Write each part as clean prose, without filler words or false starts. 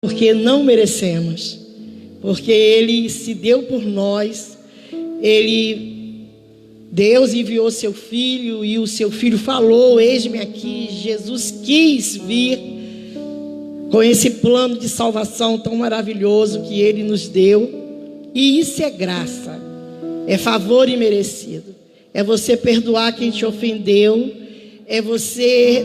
porque não merecemos, porque Ele se deu por nós. Deus enviou seu Filho, e o seu Filho falou: eis-me aqui. Jesus quis vir com esse plano de salvação tão maravilhoso que Ele nos deu. E isso é graça, é favor imerecido. É você perdoar quem te ofendeu, é você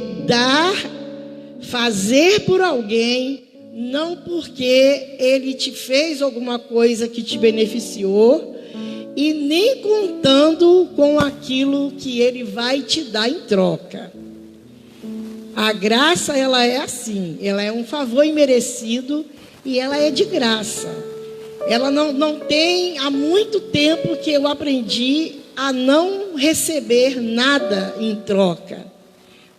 fazer por alguém, não porque ele te fez alguma coisa que te beneficiou, e nem contando com aquilo que ele vai te dar em troca. A graça, ela é assim, ela é um favor imerecido e ela é de graça. Ela não tem, há muito tempo que eu aprendi a não receber nada em troca,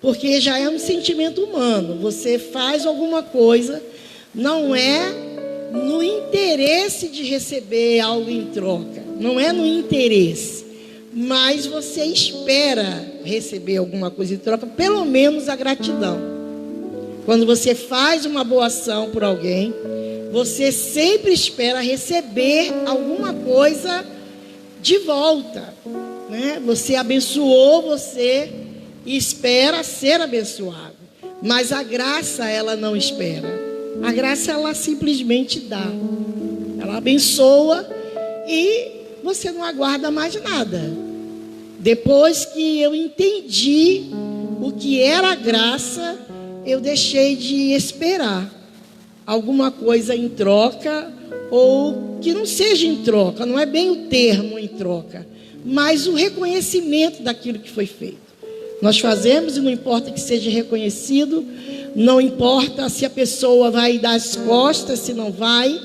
porque já é um sentimento humano. Você faz alguma coisa, não é no interesse de receber algo em troca, não é no interesse, mas você espera receber alguma coisa em troca, pelo menos a gratidão. Quando você faz uma boa ação por alguém, você sempre espera receber alguma coisa de volta, né? Você abençoou, você espera ser abençoado. Mas a graça, ela não espera. A graça, ela simplesmente dá. Ela abençoa e você não aguarda mais nada. Depois que eu entendi o que era a graça, eu deixei de esperar alguma coisa em troca, ou que não seja em troca, não é bem o termo em troca, mas o reconhecimento daquilo que foi feito. Nós fazemos e não importa que seja reconhecido, não importa se a pessoa vai dar as costas, se não vai,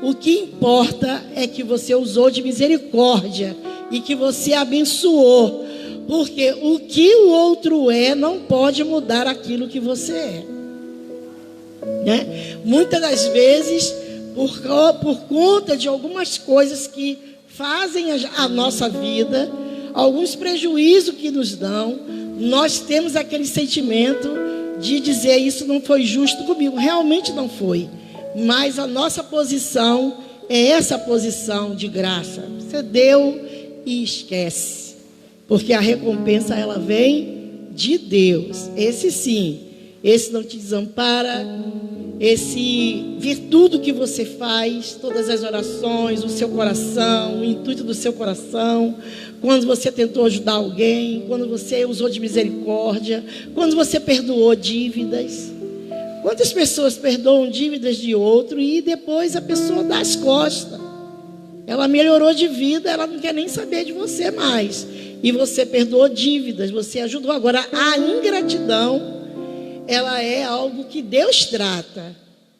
o que importa é que você usou de misericórdia e que você abençoou, porque o que o outro é não pode mudar aquilo que você é. Né? Muitas das vezes, por conta de algumas coisas que fazem a nossa vida, alguns prejuízos que nos dão, nós temos aquele sentimento de dizer: isso não foi justo comigo. Realmente não foi, mas a nossa posição é essa posição de graça. Você deu e esquece, porque a recompensa, ela vem de Deus. Esse sim, esse não te desampara. Esse vir tudo que você faz, todas as orações, o seu coração, o intuito do seu coração, quando você tentou ajudar alguém, quando você usou de misericórdia, quando você perdoou dívidas. Quantas pessoas perdoam dívidas de outro e depois a pessoa dá as costas? Ela melhorou de vida, ela não quer nem saber de você mais. E você perdoou dívidas, você ajudou. Agora, a ingratidão, ela é algo que Deus trata.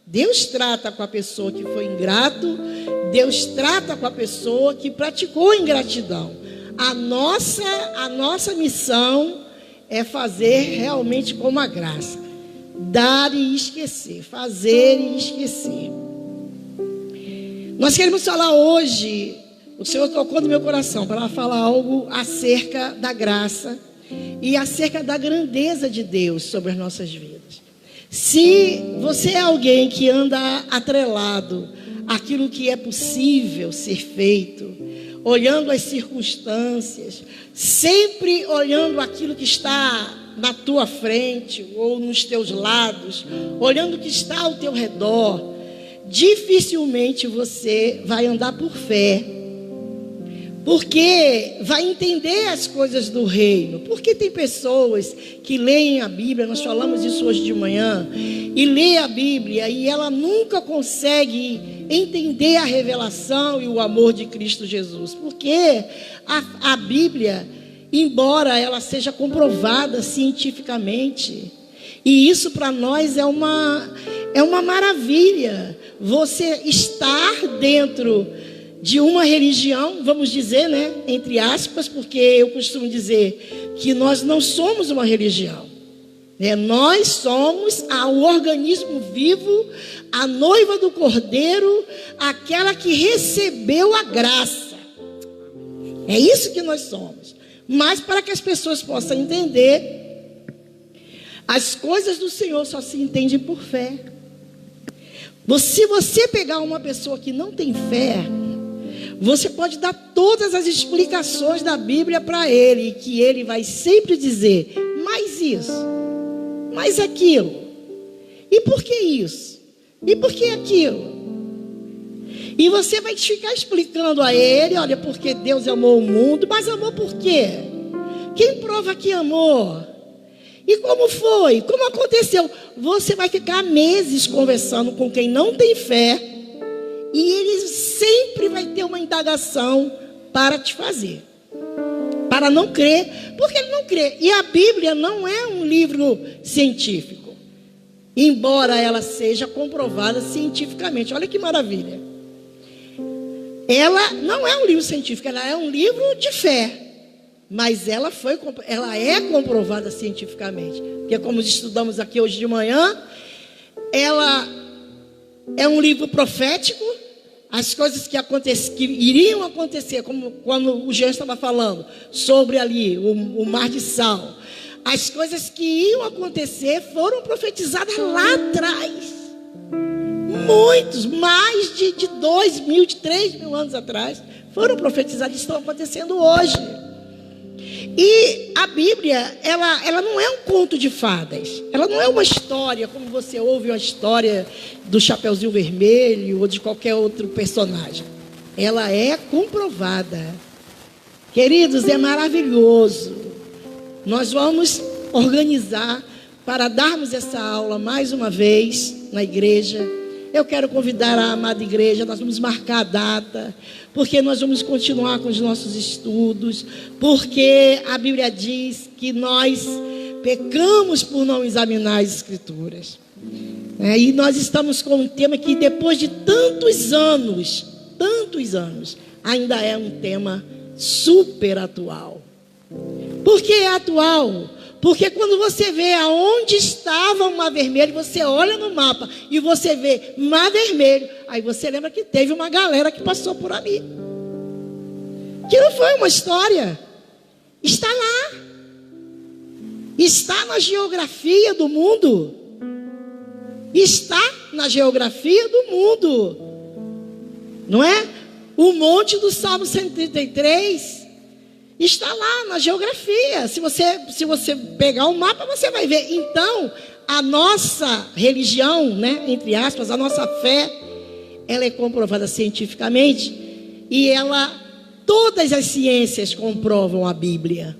Deus trata com a pessoa que foi ingrato. Deus trata com a pessoa que praticou ingratidão. A nossa missão é fazer realmente como a graça. Dar e esquecer. Fazer e esquecer. Nós queremos falar hoje, o Senhor tocou no meu coração para falar algo acerca da graça e acerca da grandeza de Deus sobre as nossas vidas. Se você é alguém que anda atrelado àquilo que é possível ser feito, olhando as circunstâncias, sempre olhando aquilo que está na tua frente ou nos teus lados, olhando o que está ao teu redor, dificilmente você vai andar por fé, porque vai entender as coisas do reino. Porque tem pessoas que leem a Bíblia, nós falamos isso hoje de manhã, e lê a Bíblia e ela nunca consegue entender a revelação e o amor de Cristo Jesus. Porque a Bíblia, embora ela seja comprovada cientificamente, e isso para nós é uma maravilha, você estar dentro de uma religião, vamos dizer, né, entre aspas, porque eu costumo dizer que nós não somos uma religião, né? Nós somos o organismo vivo, a noiva do Cordeiro, aquela que recebeu a graça. É isso que nós somos. Mas para que as pessoas possam entender, as coisas do Senhor só se entendem por fé. Se você pegar uma pessoa que não tem fé, você pode dar todas as explicações da Bíblia para ele, que ele vai sempre dizer, mais isso, mais aquilo. E por que isso? E por que aquilo? E você vai ficar explicando a ele, olha, porque Deus amou o mundo, mas amou por quê? Quem prova que amou? E como foi? Como aconteceu? Você vai ficar meses conversando com quem não tem fé, e ele sempre vai ter uma indagação para te fazer, para não crer, porque ele não crê. E a Bíblia não é um livro científico, embora ela seja comprovada cientificamente. Olha que maravilha. Ela não é um livro científico, ela é um livro de fé. Mas ela é comprovada cientificamente. Porque como estudamos aqui hoje de manhã, ela é um livro profético. As coisas que iriam acontecer, como quando o Jean estava falando sobre ali o mar de sal. As coisas que iam acontecer foram profetizadas lá atrás. Muitos, mais de 2.000, de 3.000 anos atrás, foram profetizadas e estão acontecendo hoje. E a Bíblia, ela não é um conto de fadas. Ela não é uma história, como você ouve uma história do Chapeuzinho Vermelho ou de qualquer outro personagem. Ela é comprovada. Queridos, é maravilhoso. Nós vamos organizar para darmos essa aula mais uma vez na igreja. Eu quero convidar a amada igreja, nós vamos marcar a data, porque nós vamos continuar com os nossos estudos, porque a Bíblia diz que nós pecamos por não examinar as Escrituras. E nós estamos com um tema que depois de tantos anos, ainda é um tema super atual. Por que é atual? Porque quando você vê aonde estava o Mar Vermelho, você olha no mapa e você vê Mar Vermelho, aí você lembra que teve uma galera que passou por ali. Que não foi uma história. Está lá. Está na geografia do mundo. Está na geografia do mundo. Não é? O monte do Salmo 133 está lá na geografia. Se você pegar o mapa, você vai ver. Então, a nossa religião, né, entre aspas, a nossa fé, ela é comprovada cientificamente. E todas as ciências comprovam a Bíblia.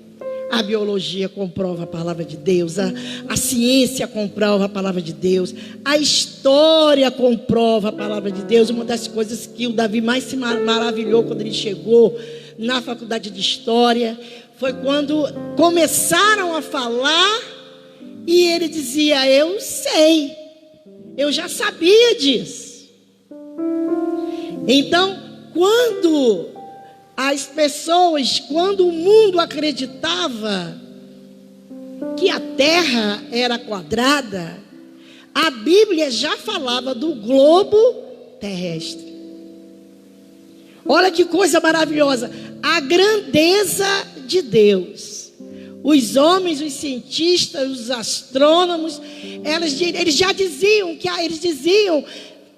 A biologia comprova a palavra de Deus, a ciência comprova a palavra de Deus, a história comprova a palavra de Deus. Uma das coisas que o Davi mais se maravilhou quando ele chegou na faculdade de História foi quando começaram a falar e ele dizia, eu sei, eu já sabia disso. Então, quando o mundo acreditava que a Terra era quadrada, a Bíblia já falava do globo terrestre. Olha que coisa maravilhosa, a grandeza de Deus. Os homens, os cientistas, os astrônomos, eles já diziam,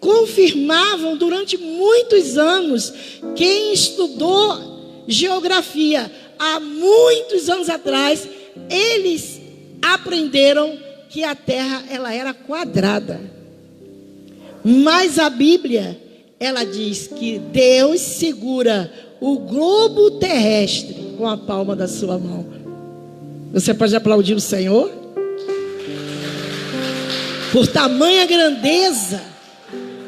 confirmavam durante muitos anos. Quem estudou geografia há muitos anos atrás, eles aprenderam que a Terra ela era quadrada. Mas a Bíblia, ela diz que Deus segura o globo terrestre com a palma da sua mão. Você pode aplaudir o Senhor? Por tamanha grandeza,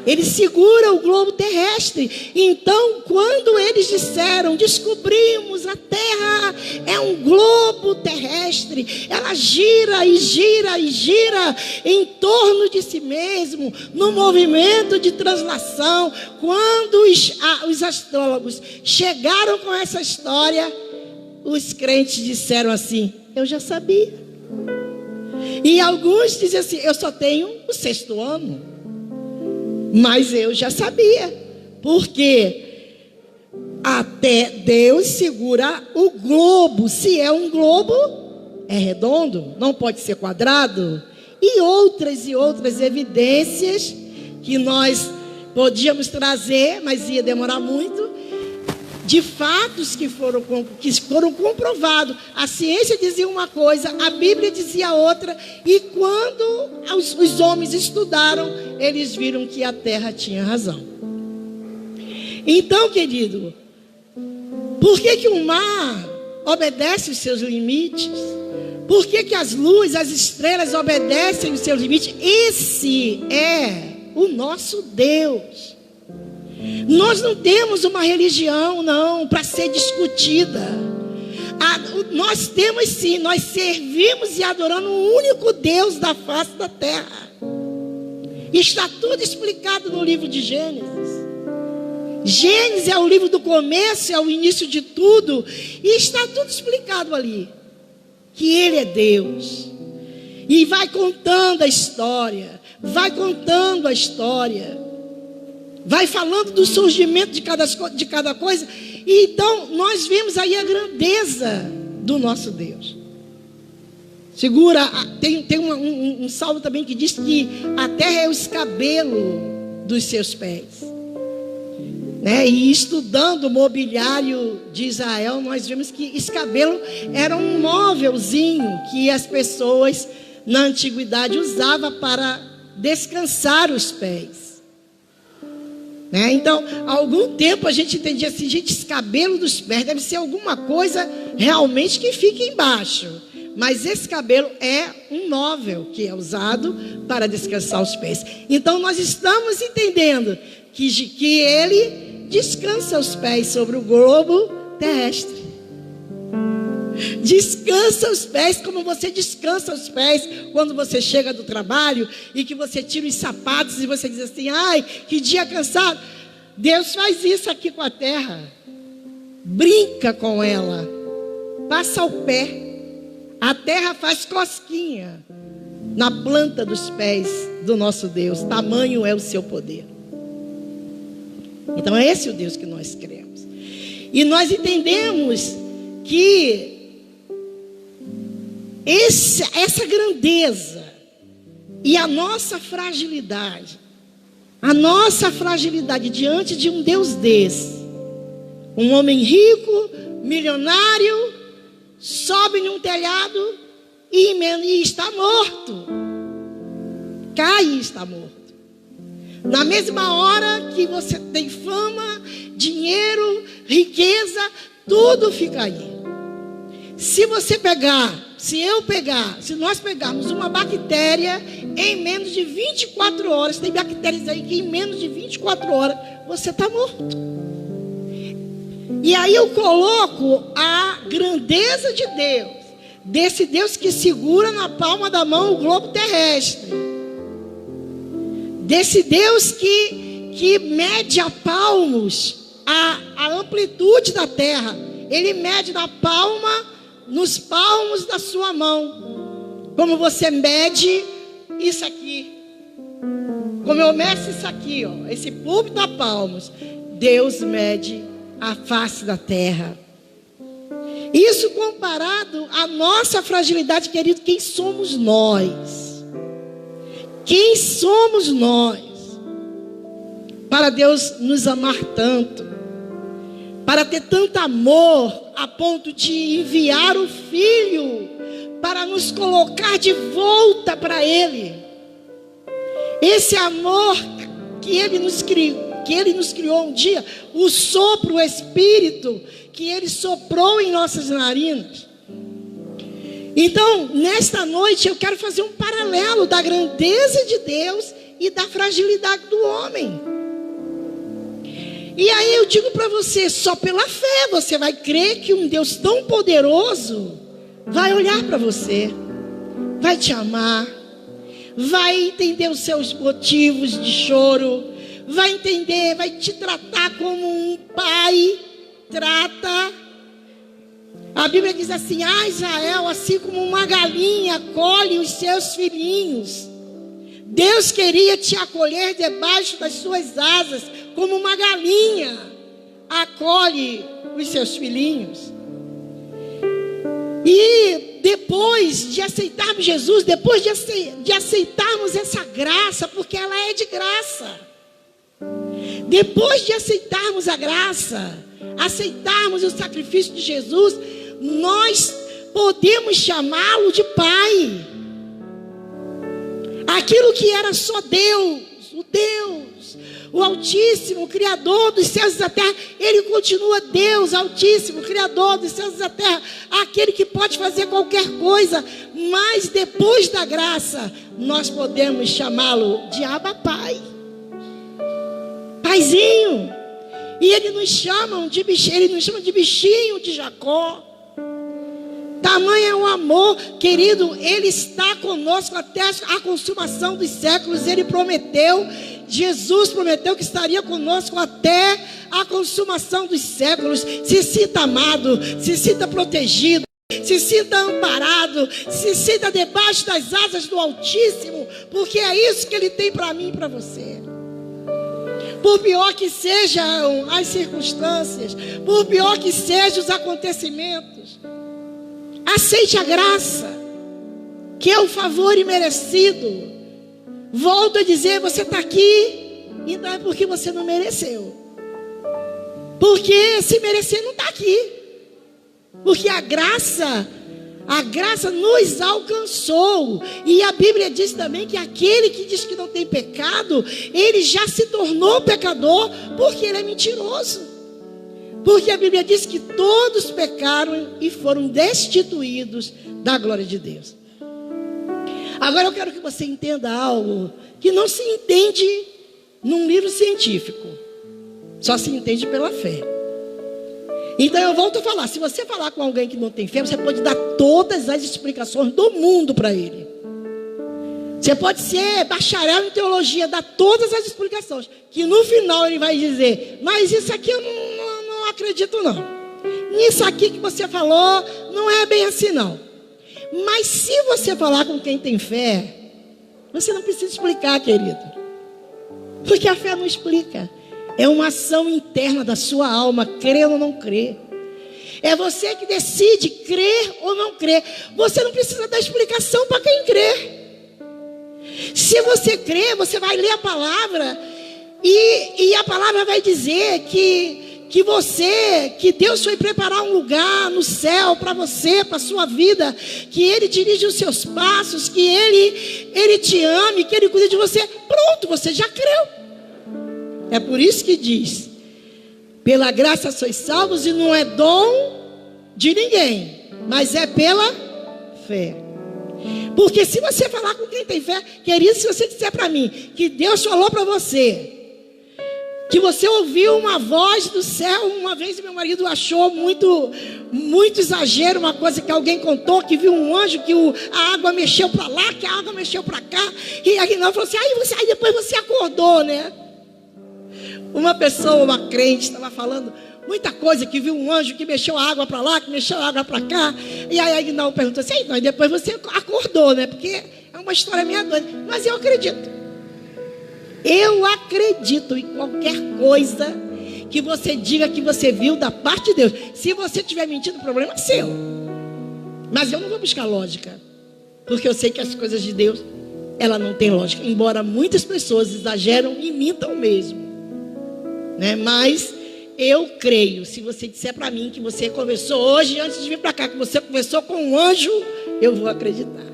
Ele segura o globo terrestre. Então, quando eles disseram, descobrimos, a Terra é um globo terrestre, ela gira e gira e gira em torno de si mesmo, no movimento de translação. Quando os astrólogos chegaram com essa história, os crentes disseram assim, eu já sabia. E alguns dizem assim, eu só tenho o 6º ano. Mas eu já sabia, porque até Deus segura o globo. Se é um globo, é redondo, não pode ser quadrado. E outras evidências que nós podíamos trazer, mas ia demorar muito, de fatos que foram comprovados. A ciência dizia uma coisa, a Bíblia dizia outra, e quando os homens estudaram, eles viram que a terra tinha razão. Então, querido, por que o mar obedece os seus limites? Por que as luzes, as estrelas obedecem os seus limites? Esse é o nosso Deus. Nós não temos uma religião, não, para ser discutida. Nós temos sim, nós servimos e adoramos o único Deus da face da terra. Está tudo explicado no livro de Gênesis. Gênesis é o livro do começo, é o início de tudo. E está tudo explicado ali. Que Ele é Deus. E vai contando a história. Vai contando a história. Vai falando do surgimento de cada coisa. E então nós vemos aí a grandeza do nosso Deus. Segura, tem um salmo também que diz que a terra é o escabelo dos seus pés. Né? E estudando o mobiliário de Israel, nós vimos que escabelo era um móvelzinho que as pessoas na antiguidade usavam para descansar os pés. Né? Então, há algum tempo a gente entendia assim, gente, escabelo dos pés deve ser alguma coisa realmente que fica embaixo. Mas esse cabelo é um móvel que é usado para descansar os pés. Então nós estamos entendendo que Ele descansa os pés sobre o globo terrestre. Descansa os pés como você descansa os pés quando você chega do trabalho e que você tira os sapatos e você diz assim, ai, que dia cansado. Deus faz isso aqui com a terra. Brinca com ela. Passa o pé. A terra faz cosquinha na planta dos pés do nosso Deus. Tamanho é o seu poder. Então é esse o Deus que nós cremos. E nós entendemos que essa grandeza e a nossa fragilidade diante de um Deus desse, um homem rico, milionário, sobe num telhado e está morto. Cai e está morto. Na mesma hora que você tem fama, dinheiro, riqueza, tudo fica aí. Se nós pegarmos uma bactéria em menos de 24 horas, tem bactérias aí que em menos de 24 horas você está morto. E aí eu coloco a grandeza de Deus, desse Deus que segura na palma da mão o globo terrestre, desse Deus que mede a palmos a amplitude da terra. Ele mede nos palmos da sua mão, como você mede isso aqui, como eu meço isso aqui, ó, esse púlpito a palmos. Deus mede a face da terra. Isso comparado à nossa fragilidade, querido, quem somos nós? Quem somos nós? Para Deus nos amar tanto, para ter tanto amor a ponto de enviar o Filho para nos colocar de volta para Ele. Esse amor que Ele nos criou um dia, o sopro, o Espírito que Ele soprou em nossas narinas. Então, nesta noite eu quero fazer um paralelo da grandeza de Deus e da fragilidade do homem. E aí eu digo para você, só pela fé você vai crer que um Deus tão poderoso vai olhar para você, vai te amar, vai entender os seus motivos de choro, vai entender, vai te tratar como um pai trata. A Bíblia diz assim, Israel, assim como uma galinha acolhe os seus filhinhos, Deus queria te acolher debaixo das suas asas, como uma galinha acolhe os seus filhinhos. E depois de aceitarmos Jesus, depois de aceitarmos essa graça, porque ela é de graça, depois de aceitarmos a graça, aceitarmos o sacrifício de Jesus, nós podemos chamá-lo de Pai. Aquilo que era só Deus, o Altíssimo, o Criador dos céus e da terra, Ele continua Deus, Altíssimo, Criador dos céus e da terra, aquele que pode fazer qualquer coisa, mas depois da graça, nós podemos chamá-lo de Abba Pai, Paizinho. E Ele nos chama de bichinho de Jacó. Tamanho é o amor, querido. Ele está conosco até a consumação dos séculos. Ele prometeu, Jesus prometeu que estaria conosco até a consumação dos séculos. Se sinta amado, se sinta protegido, se sinta amparado, se sinta debaixo das asas do Altíssimo, porque é isso que Ele tem para mim e para você. Por pior que sejam as circunstâncias, por pior que sejam os acontecimentos, aceite a graça, que é o favor imerecido. Volto a dizer, você está aqui, e não é porque você não mereceu. Porque se merecer não está aqui. Porque a graça nos alcançou. E a Bíblia diz também que aquele que diz que não tem pecado, ele já se tornou pecador, porque ele é mentiroso. Porque a Bíblia diz que todos pecaram e foram destituídos da glória de Deus. Agora eu quero que você entenda algo que não se entende num livro científico. Só se entende pela fé. Então eu volto a falar, se você falar com alguém que não tem fé, você pode dar todas as explicações do mundo para ele. Você pode ser bacharel em teologia, dar todas as explicações, que no final ele vai dizer, mas isso aqui eu não acredito não. Nisso aqui que você falou, não é bem assim não. Mas se você falar com quem tem fé, você não precisa explicar, querido. Porque a fé não explica. É uma ação interna da sua alma, crer ou não crer. É você que decide crer ou não crer. Você não precisa dar explicação para quem crê. Se você crê, você vai ler a palavra e a palavra vai dizer que Deus foi preparar um lugar no céu para você, para a sua vida, que Ele dirige os seus passos, que Ele te ame, que Ele cuida de você. Pronto, você já creu. É por isso que diz, pela graça sois salvos, e não é dom de ninguém, mas é pela fé. Porque se você falar com quem tem fé, querido, se você disser para mim que Deus falou para você, que você ouviu uma voz do céu, uma vez meu marido achou muito exagero, uma coisa que alguém contou, que viu um anjo, que a água mexeu para lá, que a água mexeu para cá, e aí não falou assim, aí depois você acordou, né? Uma pessoa, uma crente, estava falando muita coisa, que viu um anjo que mexeu a água para lá, que mexeu a água para cá. E aí não perguntou assim, não, e depois você acordou, né? Porque é uma história meio doida. Mas eu acredito. Eu acredito em qualquer coisa que você diga que você viu da parte de Deus. Se você estiver mentindo, o problema é seu. Mas eu não vou buscar lógica. Porque eu sei que as coisas de Deus, ela não tem lógica. Embora muitas pessoas exageram e mintam mesmo. Né? Mas eu creio, se você disser para mim que você conversou hoje, antes de vir para cá, que você conversou com um anjo, eu vou acreditar.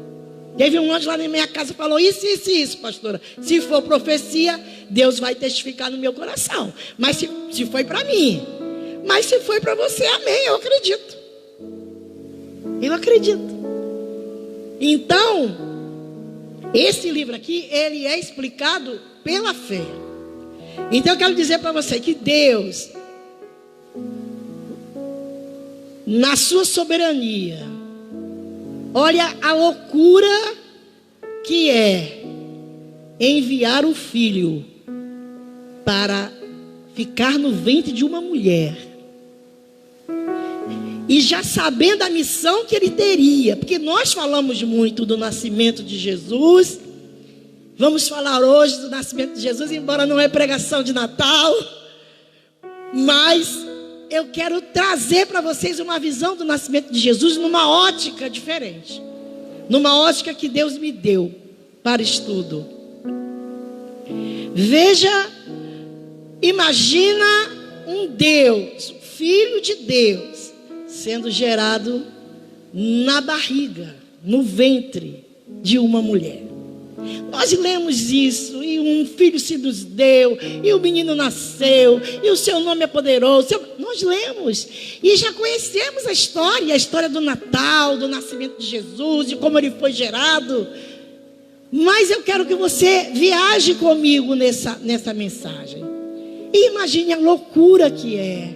Teve um anjo lá na minha casa que falou isso, pastora. Se for profecia, Deus vai testificar no meu coração. Mas se foi para mim, mas se foi para você, amém, eu acredito. Eu acredito. Então, esse livro aqui, ele é explicado pela fé. Então eu quero dizer para você que Deus, na sua soberania, olha a loucura que é enviar o filho para ficar no ventre de uma mulher. E já sabendo a missão que ele teria, porque nós falamos muito do nascimento de Jesus. Vamos falar hoje do nascimento de Jesus, embora não é pregação de Natal. Mas eu quero trazer para vocês uma visão do nascimento de Jesus numa ótica diferente. Numa ótica que Deus me deu para estudo. Veja, imagina um Deus, Filho de Deus, sendo gerado na barriga, no ventre de uma mulher. Nós lemos isso, e um filho se nos deu, e o menino nasceu, e o seu nome é poderoso. Nós lemos, e já conhecemos a história do Natal, do nascimento de Jesus, de como ele foi gerado. Mas eu quero que você viaje comigo nessa mensagem. E imagine a loucura que é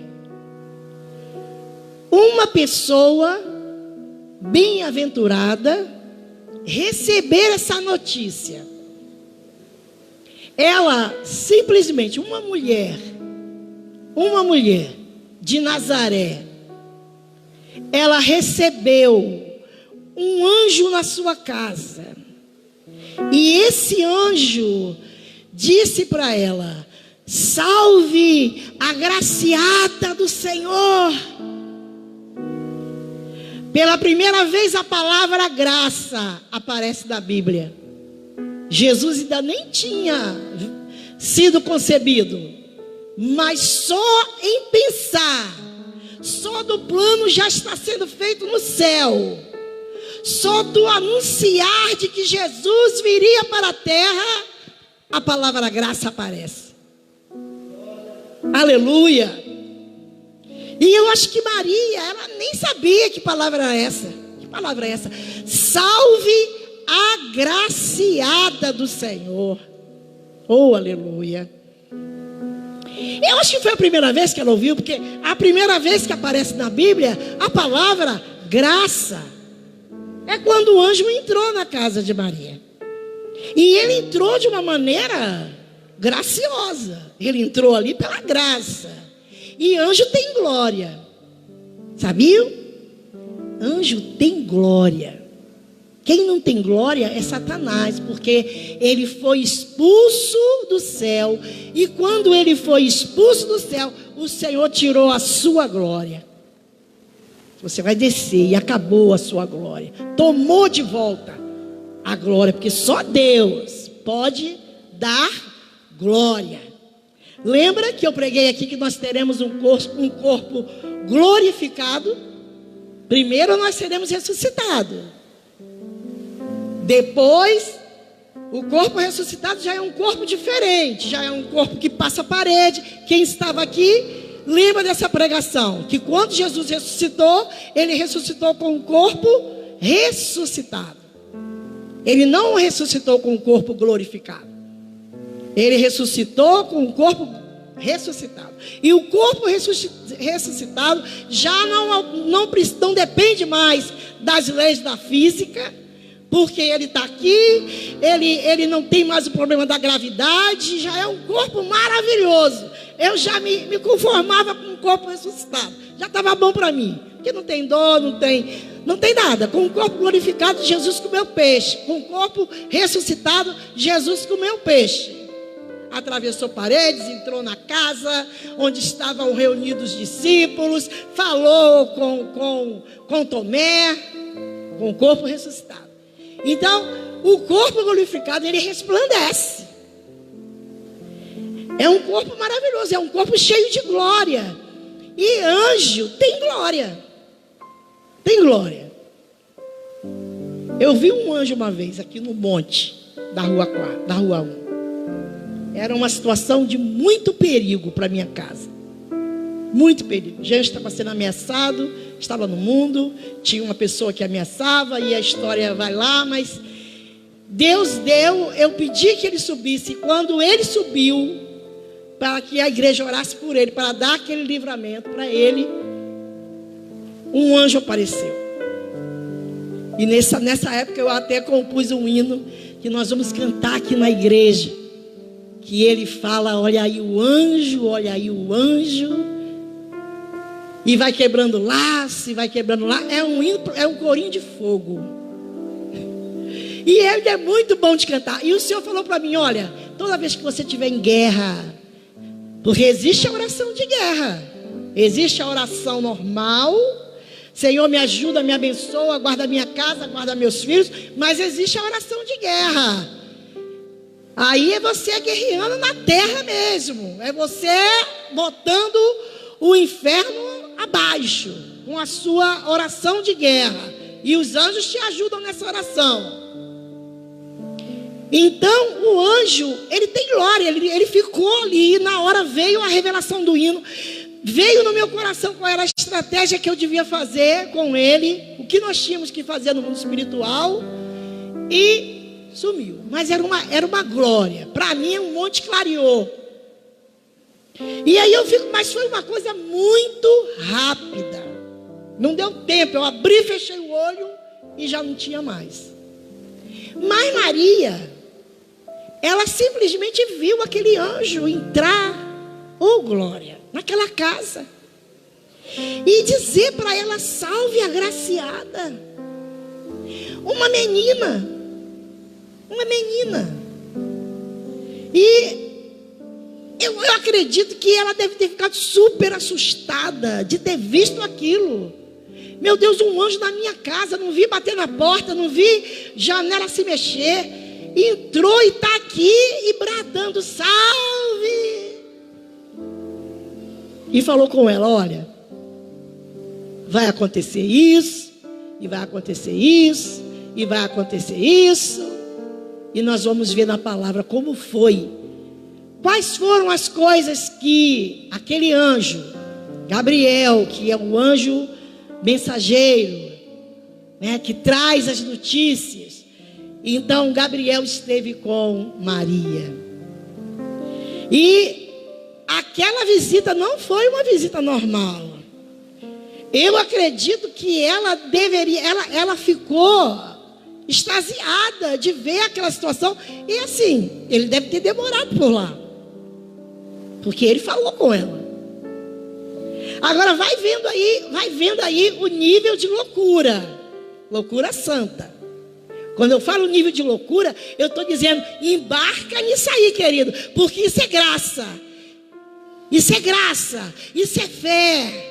uma pessoa bem-aventurada receber essa notícia. Ela simplesmente, uma mulher de Nazaré, ela recebeu um anjo na sua casa. E esse anjo disse para ela: salve, agraciada do Senhor. Pela primeira vez a palavra graça aparece na Bíblia. Jesus ainda nem tinha sido concebido, mas só em pensar, só do plano já está sendo feito no céu, só do anunciar de que Jesus viria para a terra, a palavra graça aparece. Aleluia! E eu acho que Maria, ela nem sabia que palavra era essa. Que palavra é essa? Salve, agraciada do Senhor. Oh, aleluia. Eu acho que foi a primeira vez que ela ouviu, porque a primeira vez que aparece na Bíblia a palavra graça é quando o anjo entrou na casa de Maria. E ele entrou de uma maneira graciosa. Ele entrou ali pela graça. E anjo tem glória. Sabiam? Anjo tem glória. Quem não tem glória é Satanás, porque ele foi expulso do céu. E quando ele foi expulso do céu, o Senhor tirou a sua glória. Você vai descer e acabou a sua glória. Tomou de volta a glória, porque só Deus pode dar glória. Lembra que eu preguei aqui que nós teremos um corpo glorificado? Primeiro nós seremos ressuscitados. Depois, o corpo ressuscitado já é um corpo diferente. Já é um corpo que passa a parede. Quem estava aqui, lembra dessa pregação. Que quando Jesus ressuscitou, ele ressuscitou com o corpo ressuscitado. Ele não ressuscitou com o corpo glorificado. Ele ressuscitou com o corpo ressuscitado. E o corpo ressuscitado já não depende mais das leis da física, porque ele está aqui, ele não tem mais o problema da gravidade, já é um corpo maravilhoso. Eu já me conformava com o corpo ressuscitado. Já estava bom para mim, porque não tem dor, não tem nada. Com o corpo glorificado, Jesus comeu peixe. Com o corpo ressuscitado, Jesus comeu peixe. Atravessou paredes, entrou na casa onde estavam reunidos os discípulos, falou com Tomé, com o corpo ressuscitado. Então, o corpo glorificado, ele resplandece. É um corpo maravilhoso, é um corpo cheio de glória. E anjo tem glória. Tem glória. Eu vi um anjo uma vez aqui no monte da rua 1. Era uma situação de muito perigo para minha casa. Muito perigo. Já estava sendo ameaçado, estava no mundo, tinha uma pessoa que ameaçava, e a história vai lá, mas Deus deu, eu pedi que ele subisse, e quando ele subiu, para que a igreja orasse por ele, para dar aquele livramento para ele, um anjo apareceu. E nessa época eu até compus um hino que nós vamos cantar aqui na igreja, que ele fala: olha aí o anjo, olha aí o anjo, e vai quebrando laço, e vai quebrando laço. É um corinho de fogo. E ele é muito bom de cantar. E o Senhor falou para mim: olha, toda vez que você estiver em guerra, porque existe a oração de guerra, Existe a oração normal. Senhor, me ajuda, me abençoa, guarda minha casa, guarda meus filhos. Mas existe a oração de guerra. Aí é você guerreando na terra mesmo. É você botando o inferno abaixo, com a sua oração de guerra. E os anjos te ajudam nessa oração. Então o anjo, ele tem glória, ele ficou ali. Na hora veio a revelação do hino. Veio no meu coração qual era a estratégia que eu devia fazer com ele, o que nós tínhamos que fazer no mundo espiritual, e sumiu. Mas era uma glória. Para mim, um monte clareou. E aí eu fico, mas foi uma coisa muito rápida. Não deu tempo, eu abri, fechei o olho e já não tinha mais. Mas Maria, ela simplesmente viu aquele anjo entrar, oh glória, naquela casa. E dizer para ela, salve agraciada. Uma menina. E eu acredito que ela deve ter ficado super assustada de ter visto aquilo. Meu Deus, um anjo na minha casa, não vi bater na porta, não vi janela se mexer. Entrou e está aqui e bradando, salve. E falou com ela, olha, vai acontecer isso, e vai acontecer isso, e vai acontecer isso. E nós vamos ver na palavra como foi. Quais foram as coisas que aquele anjo, Gabriel, que é um anjo mensageiro, né, que traz as notícias. Então Gabriel esteve com Maria. E aquela visita não foi uma visita normal. Eu acredito que ela ficou extasiada de ver aquela situação. E assim, ele deve ter demorado por lá, porque ele falou com ela. Agora vai vendo aí o nível de loucura. Loucura santa. Quando eu falo nível de loucura, eu estou dizendo, embarca nisso aí, querido, porque isso é graça. Isso é graça, isso é fé.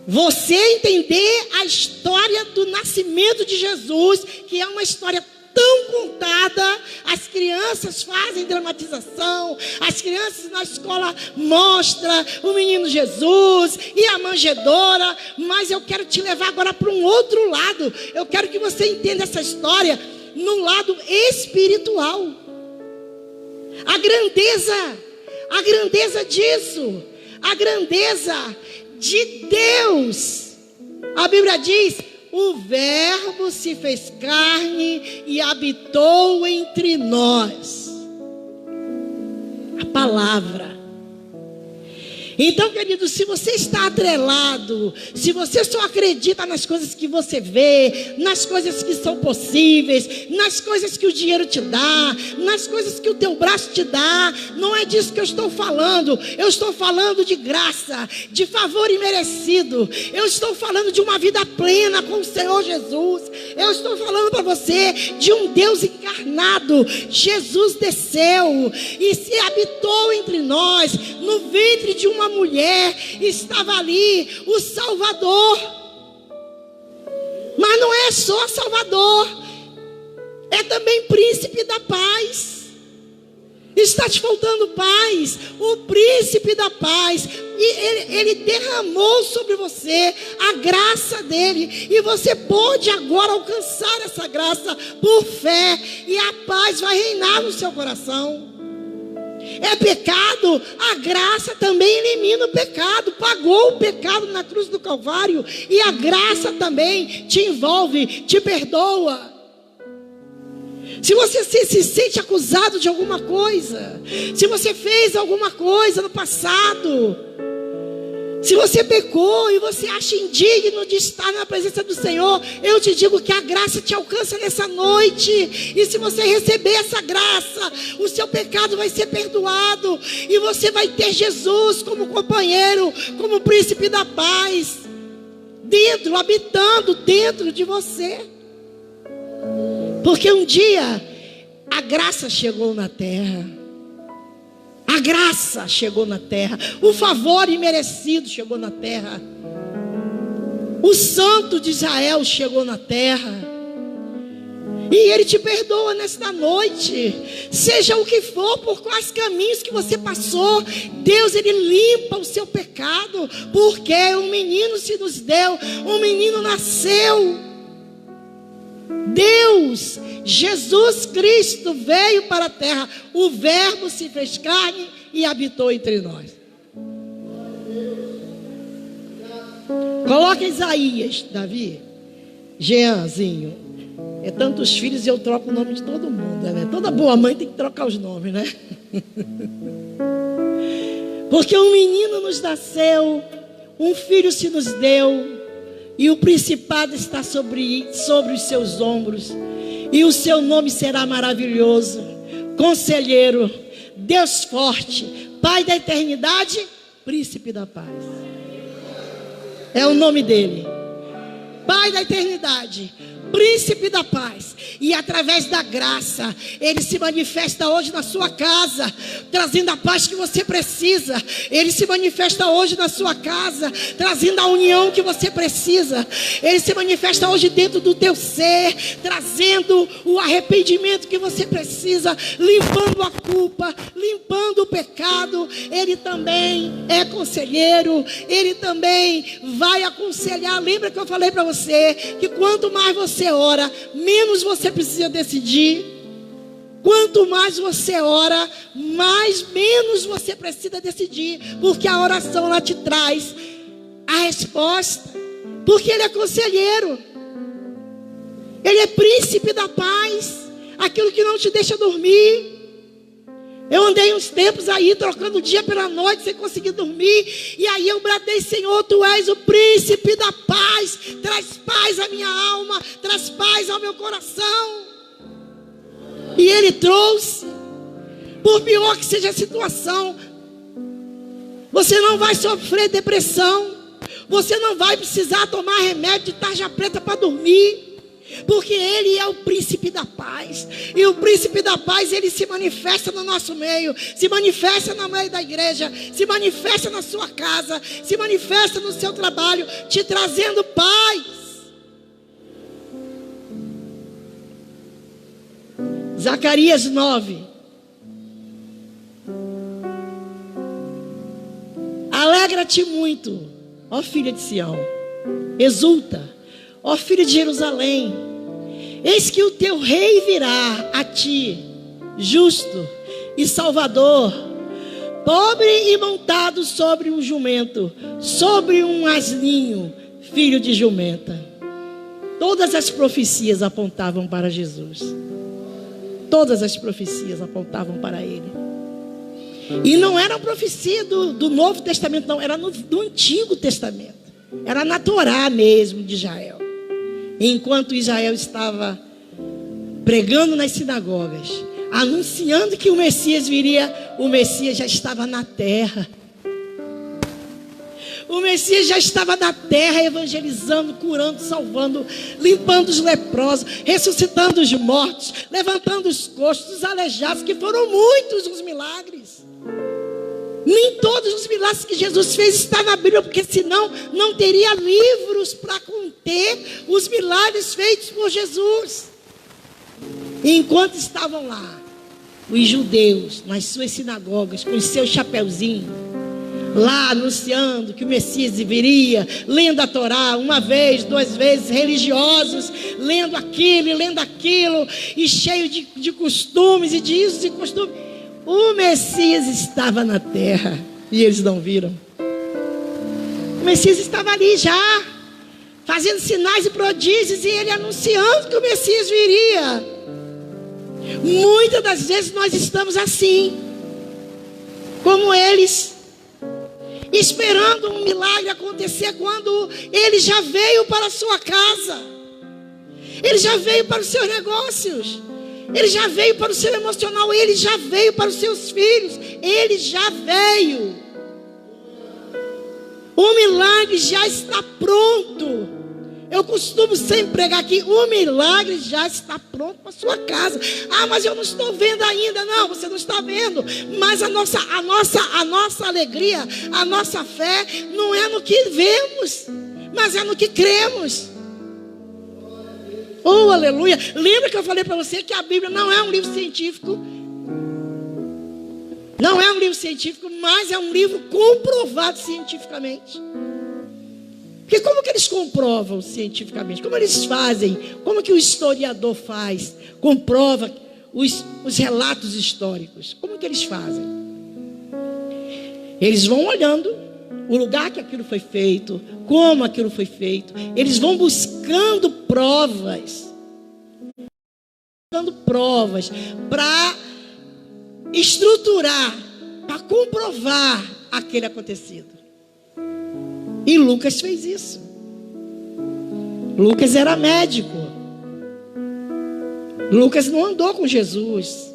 Você entender a história do nascimento de Jesus, que é uma história tão contada, as crianças fazem dramatização, as crianças na escola mostram o menino Jesus e a manjedoura, mas eu quero te levar agora para um outro lado. Eu quero que você entenda essa história no lado espiritual. A grandeza disso, a grandeza de Deus. A Bíblia diz, o Verbo se fez carne e habitou entre nós. A palavra. Então, querido, se você está atrelado, se você só acredita nas coisas que você vê, nas coisas que são possíveis, nas coisas que o dinheiro te dá, nas coisas que o teu braço te dá, não é disso que eu estou falando. Eu estou falando de graça, de favor imerecido. Eu estou falando de uma vida plena com o Senhor Jesus. Eu estou falando para você de um Deus encarnado. Jesus desceu e se habitou entre nós, no ventre de uma mulher estava ali o Salvador. Mas não é só Salvador, é também príncipe da paz. Está te faltando paz, o príncipe da paz. E ele derramou sobre você a graça dele, e você pode agora alcançar essa graça por fé, e a paz vai reinar no seu coração. É pecado, a graça também elimina o pecado. Pagou o pecado na cruz do Calvário, e a graça também te envolve, te perdoa. Se você se sente acusado de alguma coisa, se você fez alguma coisa no passado, se você pecou e você acha indigno de estar na presença do Senhor, eu te digo que a graça te alcança nessa noite. E se você receber essa graça, o seu pecado vai ser perdoado, e você vai ter Jesus como companheiro, como príncipe da paz, habitando dentro de você. Porque um dia a graça chegou na terra. A graça chegou na terra. O favor imerecido chegou na terra. O santo de Israel chegou na terra. E Ele te perdoa nesta noite. Seja o que for, por quais caminhos que você passou, Deus, Ele limpa o seu pecado. Porque um menino se nos deu, um menino nasceu. Deus, Jesus Cristo veio para a terra. O Verbo se fez carne e habitou entre nós. Coloca Isaías, Davi. Jeanzinho. É tantos filhos e eu troco o nome de todo mundo, né? Toda boa mãe tem que trocar os nomes, né? Porque um menino nos nasceu, um filho se nos deu, e o principado está sobre os seus ombros, e o seu nome será maravilhoso, Conselheiro, Deus forte, Pai da eternidade, Príncipe da paz. É o nome dele, Pai da eternidade, Príncipe da paz. E através da graça, Ele se manifesta hoje na sua casa, trazendo a paz que você precisa. Ele se manifesta hoje na sua casa, trazendo a união que você precisa. Ele se manifesta hoje dentro do teu ser, trazendo o arrependimento que você precisa, limpando a culpa, limpando o pecado. Ele também é conselheiro, Ele também vai aconselhar. Lembra que eu falei para você que quanto mais você ora, menos você precisa decidir. Quanto mais você ora, menos você precisa decidir, porque a oração ela te traz a resposta, porque Ele é conselheiro, Ele é príncipe da paz, aquilo que não te deixa dormir. Eu andei uns tempos aí trocando o dia pela noite sem conseguir dormir, e aí eu bradei: Senhor, Tu és o príncipe da paz, traz paz à minha alma, traz paz ao meu coração. E Ele trouxe. Por pior que seja a situação, você não vai sofrer depressão, você não vai precisar tomar remédio de tarja preta para dormir, porque Ele é o príncipe da paz. E o príncipe da paz, Ele se manifesta no nosso meio, se manifesta no meio da igreja, se manifesta na sua casa, se manifesta no seu trabalho, te trazendo paz. Zacarias 9. Alegra-te muito, ó filha de Sião, exulta, ó filho de Jerusalém, eis que o teu rei virá a ti, justo e salvador, pobre e montado sobre um jumento, sobre um asninho, filho de jumenta. Todas as profecias apontavam para Jesus. Todas as profecias apontavam para Ele. E não era uma profecia do Novo Testamento, não, era do Antigo Testamento. Era na Torá mesmo de Israel. Enquanto Israel estava pregando nas sinagogas, anunciando que o Messias viria, o Messias já estava na terra. O Messias já estava na terra, evangelizando, curando, salvando, limpando os leprosos, ressuscitando os mortos, levantando os coxos, os aleijados, que foram muitos os milagres. Nem todos os milagres que Jesus fez estão na Bíblia, porque senão não teria livros para conter os milagres feitos por Jesus. E enquanto estavam lá, os judeus, nas suas sinagogas, com os seus chapeuzinhos, lá anunciando que o Messias viria, lendo a Torá, uma vez, duas vezes, religiosos, lendo aquilo e lendo aquilo, e cheio de costumes e de usos e costumes. O Messias estava na terra e eles não viram. O Messias estava ali já, fazendo sinais e prodígios, e ele anunciando que o Messias viria. Muitas das vezes nós estamos assim, como eles, esperando um milagre acontecer, quando Ele já veio para a sua casa, Ele já veio para os seus negócios, Ele já veio para o seu emocional, Ele já veio para os seus filhos, Ele já veio. O milagre já está pronto. Eu costumo sempre pregar que o milagre já está pronto para sua casa. Ah, mas eu não estou vendo ainda. Não, você não está vendo. Mas a nossa alegria, a nossa fé não é no que vemos, mas é no que cremos. Oh, aleluia. Lembra que eu falei para você que a Bíblia não é um livro científico? Não é um livro científico, mas é um livro comprovado cientificamente. Porque como que eles comprovam cientificamente? Como eles fazem? Como que o historiador faz? Comprova os relatos históricos. Como que eles fazem? Eles vão olhando o lugar que aquilo foi feito, como aquilo foi feito. Eles vão buscando provas. Para estruturar, para comprovar aquele acontecido. E Lucas fez isso. Lucas era médico. Lucas não andou com Jesus.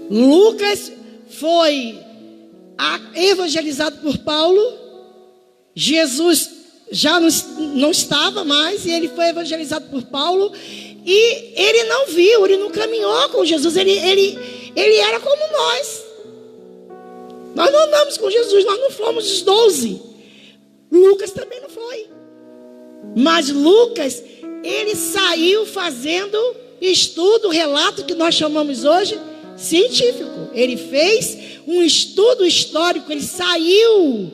Lucas foi evangelizado por Paulo. Jesus já não estava mais, e ele foi evangelizado por Paulo. E ele não viu, ele não caminhou com Jesus. Ele era como nós. Nós não andamos com Jesus, nós não fomos os 12. Lucas também não foi. Mas Lucas, ele saiu fazendo estudo, relato que nós chamamos hoje científico. Ele fez um estudo histórico, ele saiu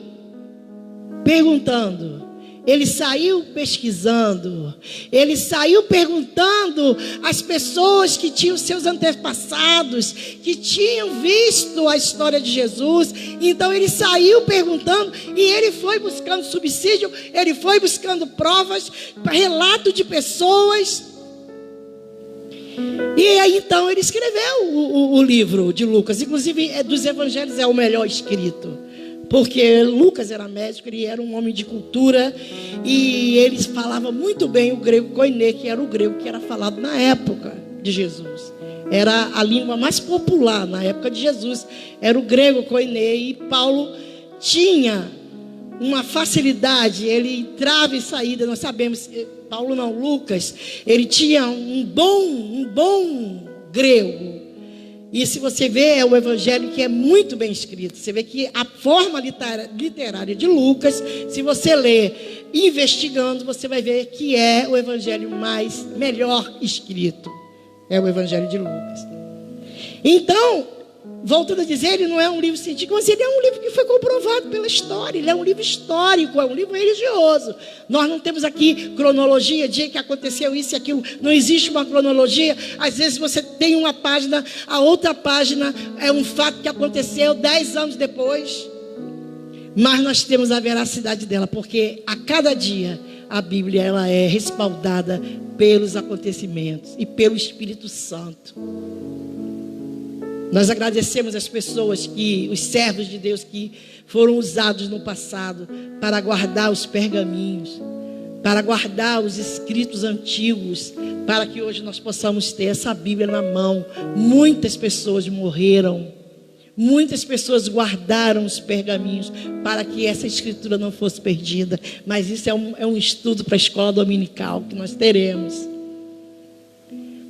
perguntando. Ele saiu pesquisando, ele saiu perguntando às pessoas que tinham seus antepassados, que tinham visto a história de Jesus. Então ele saiu perguntando e ele foi buscando subsídio, ele foi buscando provas, relato de pessoas. E aí então ele escreveu o livro de Lucas. Inclusive dos evangelhos é o melhor escrito. Porque Lucas era médico, ele era um homem de cultura, e ele falava muito bem o grego koiné, que era o grego que era falado na época de Jesus. Era a língua mais popular na época de Jesus, era o grego koiné, e Paulo tinha uma facilidade, ele entrava e saía, nós sabemos, Paulo não, Lucas, ele tinha um bom grego. E se você vê, é o evangelho que é muito bem escrito. Você vê que a forma literária de Lucas, se você ler investigando, você vai ver que é o evangelho melhor escrito. É o evangelho de Lucas. Então, voltando a dizer, ele não é um livro científico, mas ele é um livro que foi comprovado pela história. Ele é um livro histórico, é um livro religioso. Nós não temos aqui cronologia, dia que aconteceu isso e aquilo. Não existe uma cronologia. Às vezes você tem uma página, a outra página é um fato que aconteceu 10 anos depois. Mas nós temos a veracidade dela, porque a cada dia a Bíblia ela é respaldada pelos acontecimentos e pelo Espírito Santo. Nós agradecemos as pessoas, os servos de Deus que foram usados no passado para guardar os pergaminhos, para guardar os escritos antigos, para que hoje nós possamos ter essa Bíblia na mão. Muitas pessoas morreram, muitas pessoas guardaram os pergaminhos para que essa escritura não fosse perdida. Mas isso é um estudo para a escola dominical que nós teremos.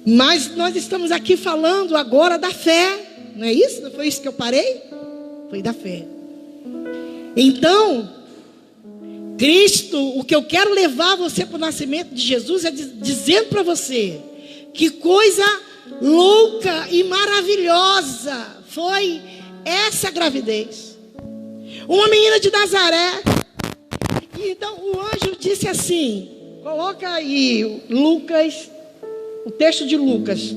Mas nós estamos aqui falando agora da fé. Não é isso? Não foi isso que eu parei? Foi da fé. Então, Cristo, o que eu quero levar você para o nascimento de Jesus é dizendo para você que coisa louca e maravilhosa foi essa gravidez. Uma menina de Nazaré. E então o anjo disse assim, coloca aí Lucas, o texto de Lucas.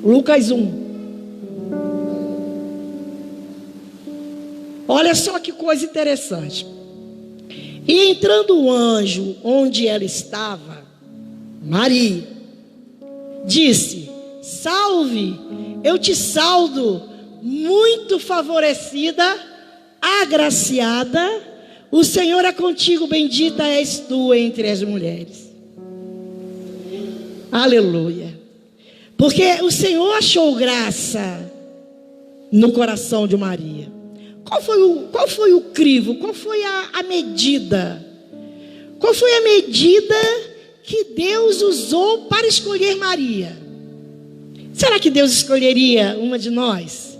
Lucas 1. Olha só que coisa interessante. E entrando o anjo onde ela estava, Maria, disse: salve, eu te saldo, muito favorecida, agraciada, o Senhor é contigo, bendita és tu entre as mulheres. Aleluia. Porque o Senhor achou graça no coração de Maria. Qual foi o crivo? Qual foi a medida? Qual foi a medida que Deus usou para escolher Maria? Será que Deus escolheria uma de nós?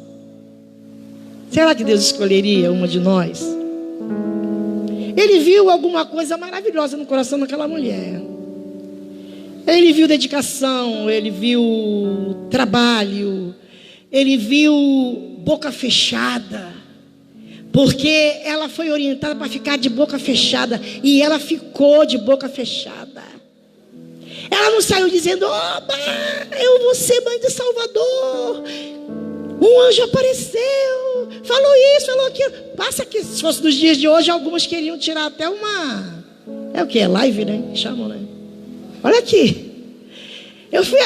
Será que Deus escolheria uma de nós? Ele viu alguma coisa maravilhosa no coração daquela mulher. Ele viu dedicação, ele viu trabalho, ele viu boca fechada. Porque ela foi orientada para ficar de boca fechada. E ela ficou de boca fechada. Ela não saiu dizendo: oba, eu vou ser mãe de Salvador. Um anjo apareceu, falou isso, falou aquilo. Passa que se fosse nos dias de hoje, algumas queriam tirar até uma... É o que? É live, né? Chamam, né? Olha aqui. Eu fui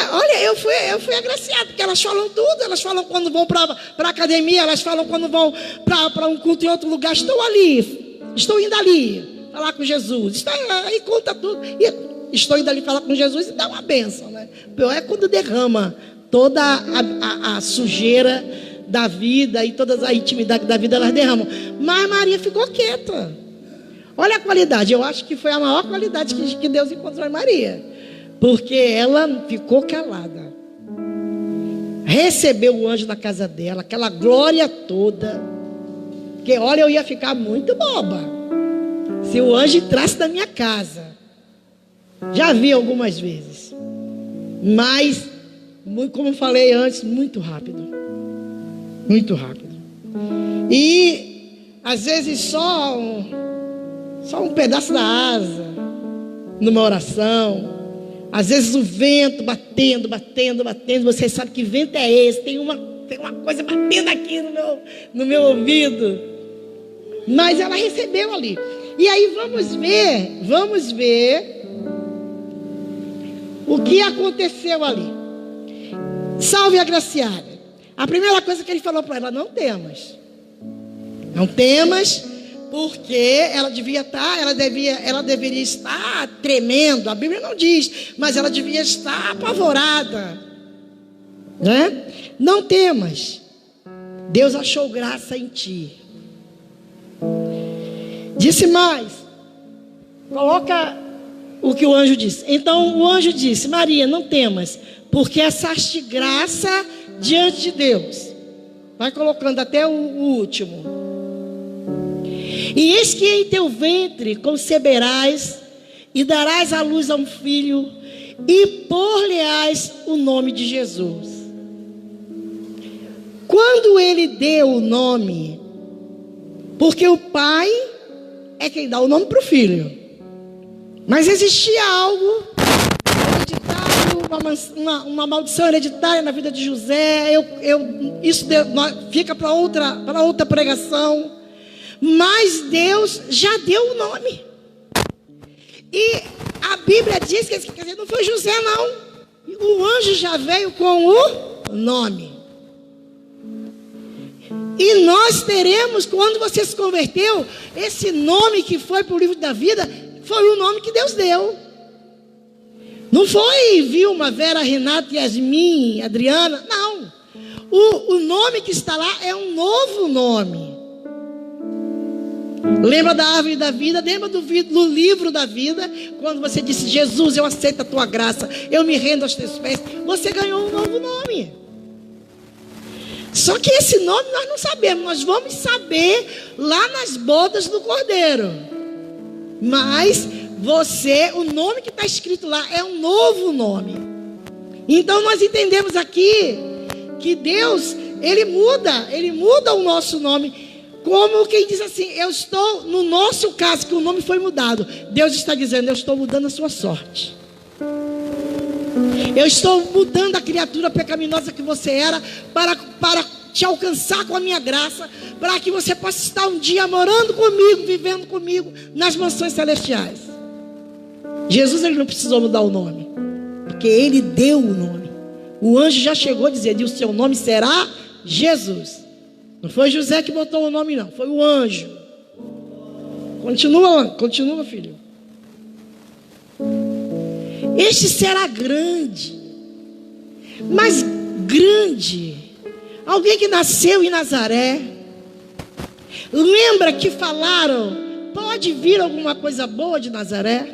agraciada, porque elas falam tudo. Elas falam quando vão para a academia, elas falam quando vão para um culto em outro lugar. Estou indo ali falar com Jesus. Aí conta tudo. E estou indo ali falar com Jesus e dá uma bênção, né? Pior é quando derrama toda a sujeira da vida e toda a intimidade da vida, elas derramam. Mas Maria ficou quieta. Olha a qualidade. Eu acho que foi a maior qualidade que Deus encontrou em Maria. Porque ela ficou calada. Recebeu o anjo na casa dela, aquela glória toda. Porque olha, eu ia ficar muito boba se o anjo entrasse na minha casa. Já vi algumas vezes. Mas, como falei antes, muito rápido. Muito rápido. E às vezes só um pedaço da asa numa oração. Às vezes o vento batendo. Você sabe que vento é esse. Tem uma coisa batendo aqui no meu ouvido. Mas ela recebeu ali. E aí vamos ver o que aconteceu ali. Salve a agraciada. A primeira coisa que ele falou para ela: não temas. Não temas. Porque ela deveria estar tremendo. A Bíblia não diz, mas ela devia estar apavorada, né? Não temas, Deus achou graça em ti. Disse mais, coloca o que o anjo disse. Então o anjo disse: Maria, não temas, porque achaste graça diante de Deus. Vai colocando até o último. E eis que em teu ventre conceberás e darás à luz a um filho e por-lhe-ás o nome de Jesus. Quando ele deu o nome, porque o pai é quem dá o nome para o filho, mas existia algo hereditário, uma maldição hereditária na vida de José. Isso fica para outra pregação. Mas Deus já deu o nome. E a Bíblia diz que, quer dizer, não foi José não. O anjo já veio com o nome. E nós teremos, quando você se converteu, esse nome que foi para o livro da vida, foi o nome que Deus deu. Não foi Vilma, Vera, Renata, Yasmin, Adriana, não. O nome que está lá é um novo nome. Lembra da árvore da vida? Lembra do livro da vida? Quando você disse: Jesus, eu aceito a tua graça, eu me rendo aos teus pés. Você ganhou um novo nome. Só que esse nome nós não sabemos. Nós vamos saber lá nas bodas do Cordeiro. Mas o nome que está escrito lá é um novo nome. Então nós entendemos aqui que Deus, Ele muda o nosso nome. Como quem diz assim: eu estou, no nosso caso, que o nome foi mudado, Deus está dizendo: eu estou mudando a sua sorte. Eu estou mudando a criatura pecaminosa que você era para te alcançar com a minha graça, para que você possa estar um dia morando comigo, vivendo comigo nas mansões celestiais. Jesus, ele não precisou mudar o nome, porque ele deu o nome. O anjo já chegou a dizer: e o seu nome será Jesus. Não foi José que botou o nome, não. Foi o anjo. Continua, filho. Este será grande. Mas grande. Alguém que nasceu em Nazaré. Lembra que falaram pode vir alguma coisa boa de Nazaré?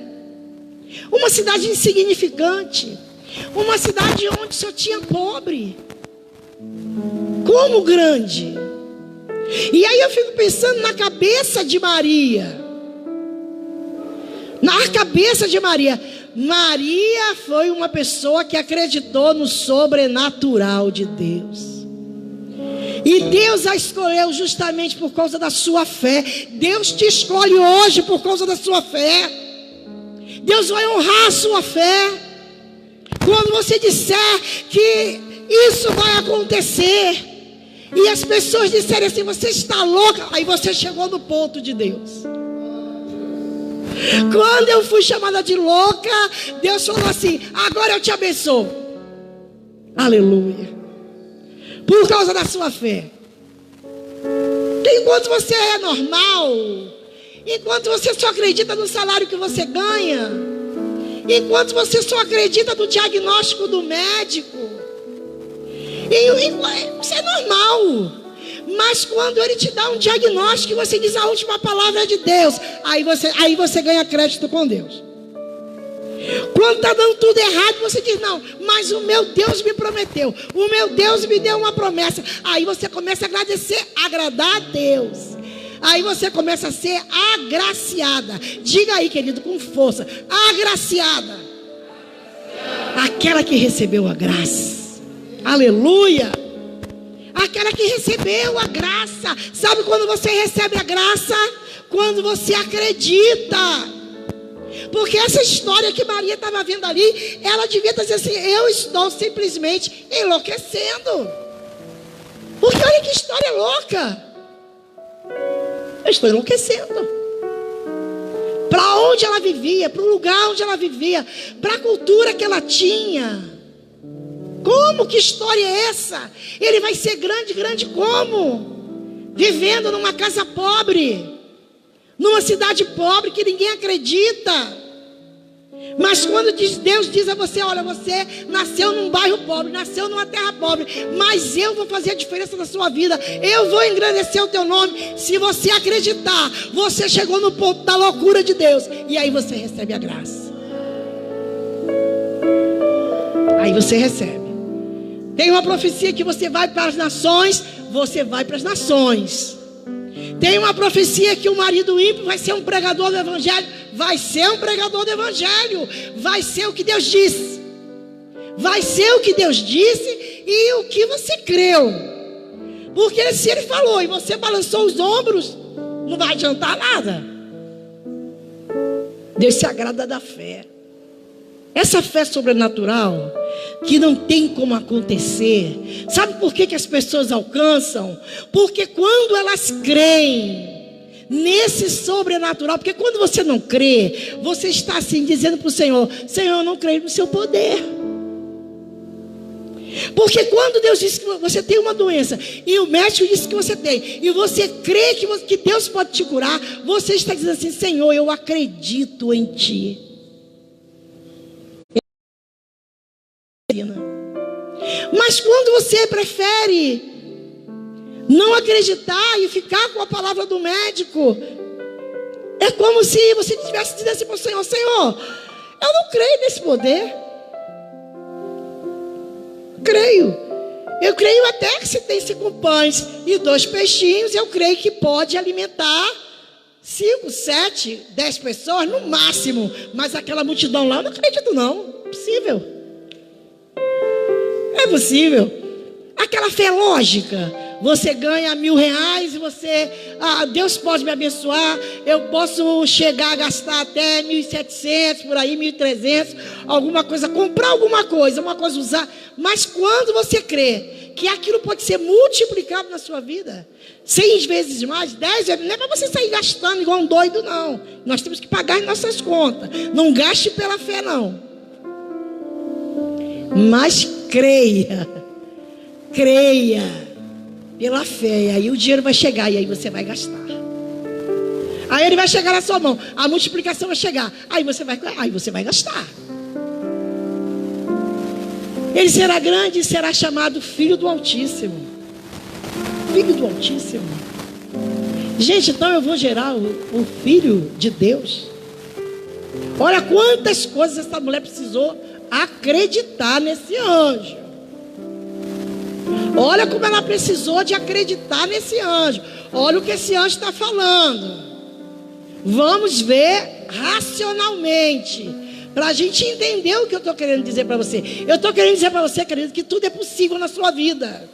Uma cidade insignificante, uma cidade onde só tinha pobre. Como grande? E aí eu fico pensando na cabeça de Maria. Na cabeça de Maria. Maria foi uma pessoa que acreditou no sobrenatural de Deus. E Deus a escolheu justamente por causa da sua fé. Deus te escolhe hoje por causa da sua fé. Deus vai honrar a sua fé. Quando você disser que isso vai acontecer, e as pessoas disserem assim, você está louca, aí você chegou no ponto de Deus. Quando eu fui chamada de louca, Deus falou assim, agora eu te abençoo. Aleluia. Por causa da sua fé. Enquanto você é normal, enquanto você só acredita no salário que você ganha, enquanto você só acredita no diagnóstico do médico, isso é normal. Mas quando ele te dá um diagnóstico e você diz a última palavra é de Deus, aí você ganha crédito com Deus. Quando está dando tudo errado, você diz, não, mas o meu Deus me prometeu, o meu Deus me deu uma promessa. Aí você começa a agradecer, agradar a Deus. Aí você começa a ser agraciada. Diga aí, querido, com força, agraciada. Aquela que recebeu a graça. Aleluia. Aquela que recebeu a graça. Sabe quando você recebe a graça? Quando você acredita. Porque essa história que Maria estava vendo ali, ela devia dizer assim, eu estou simplesmente enlouquecendo. Porque olha que história louca. Eu estou enlouquecendo. Para onde ela vivia, para o lugar onde ela vivia, para a cultura que ela tinha. Como? Que história é essa? Ele vai ser grande, grande como? Vivendo numa casa pobre, numa cidade pobre que ninguém acredita. Mas quando Deus diz a você, olha, você nasceu num bairro pobre, nasceu numa terra pobre, mas eu vou fazer a diferença na sua vida, eu vou engrandecer o teu nome. Se você acreditar, você chegou no ponto da loucura de Deus, e aí você recebe a graça. Aí você recebe. Tem uma profecia que você vai para as nações, você vai para as nações. Tem uma profecia que o marido ímpio vai ser um pregador do evangelho, vai ser um pregador do evangelho, vai ser o que Deus disse, vai ser o que Deus disse e o que você creu. Porque se ele falou e você balançou os ombros, não vai adiantar nada. Deus se agrada da fé. Essa fé sobrenatural, que não tem como acontecer. Sabe por que as pessoas alcançam? Porque quando elas creem nesse sobrenatural, porque quando você não crê, você está assim dizendo para o Senhor, Senhor, eu não creio no seu poder. Porque quando Deus diz que você tem uma doença, e o médico disse que você tem, e você crê que Deus pode te curar, você está dizendo assim, Senhor, eu acredito em Ti. Mas quando você prefere não acreditar e ficar com a palavra do médico, é como se você tivesse dito assim para o Senhor, Senhor, eu não creio nesse poder. Eu creio até que se tem 5 pães e 2 peixinhos, eu creio que pode alimentar 5, 7, 10 pessoas no máximo. Mas aquela multidão lá, eu não acredito não, é possível. É possível. Aquela fé lógica. Você ganha R$1.000 e você, Deus pode me abençoar. Eu posso chegar a gastar até 1.700, por aí 1.300, alguma coisa, comprar alguma coisa, uma coisa usar. Mas quando você crê que aquilo pode ser multiplicado na sua vida, 6 vezes mais, 10 vezes, não é para você sair gastando igual um doido, não. Nós temos que pagar as nossas contas. Não gaste pela fé, não. Mas creia pela fé, e aí o dinheiro vai chegar, e aí você vai gastar. Aí ele vai chegar na sua mão, a multiplicação vai chegar, aí você vai gastar. Ele será grande e será chamado Filho do Altíssimo. Filho do Altíssimo. Gente, então eu vou gerar o Filho de Deus. Olha quantas coisas essa mulher precisou acreditar nesse anjo. Olha como ela precisou de acreditar nesse anjo. Olha o que esse anjo está falando. Vamos ver racionalmente, para a gente entender o que eu estou querendo dizer para você. Eu estou querendo dizer para você, querido, que tudo é possível na sua vida.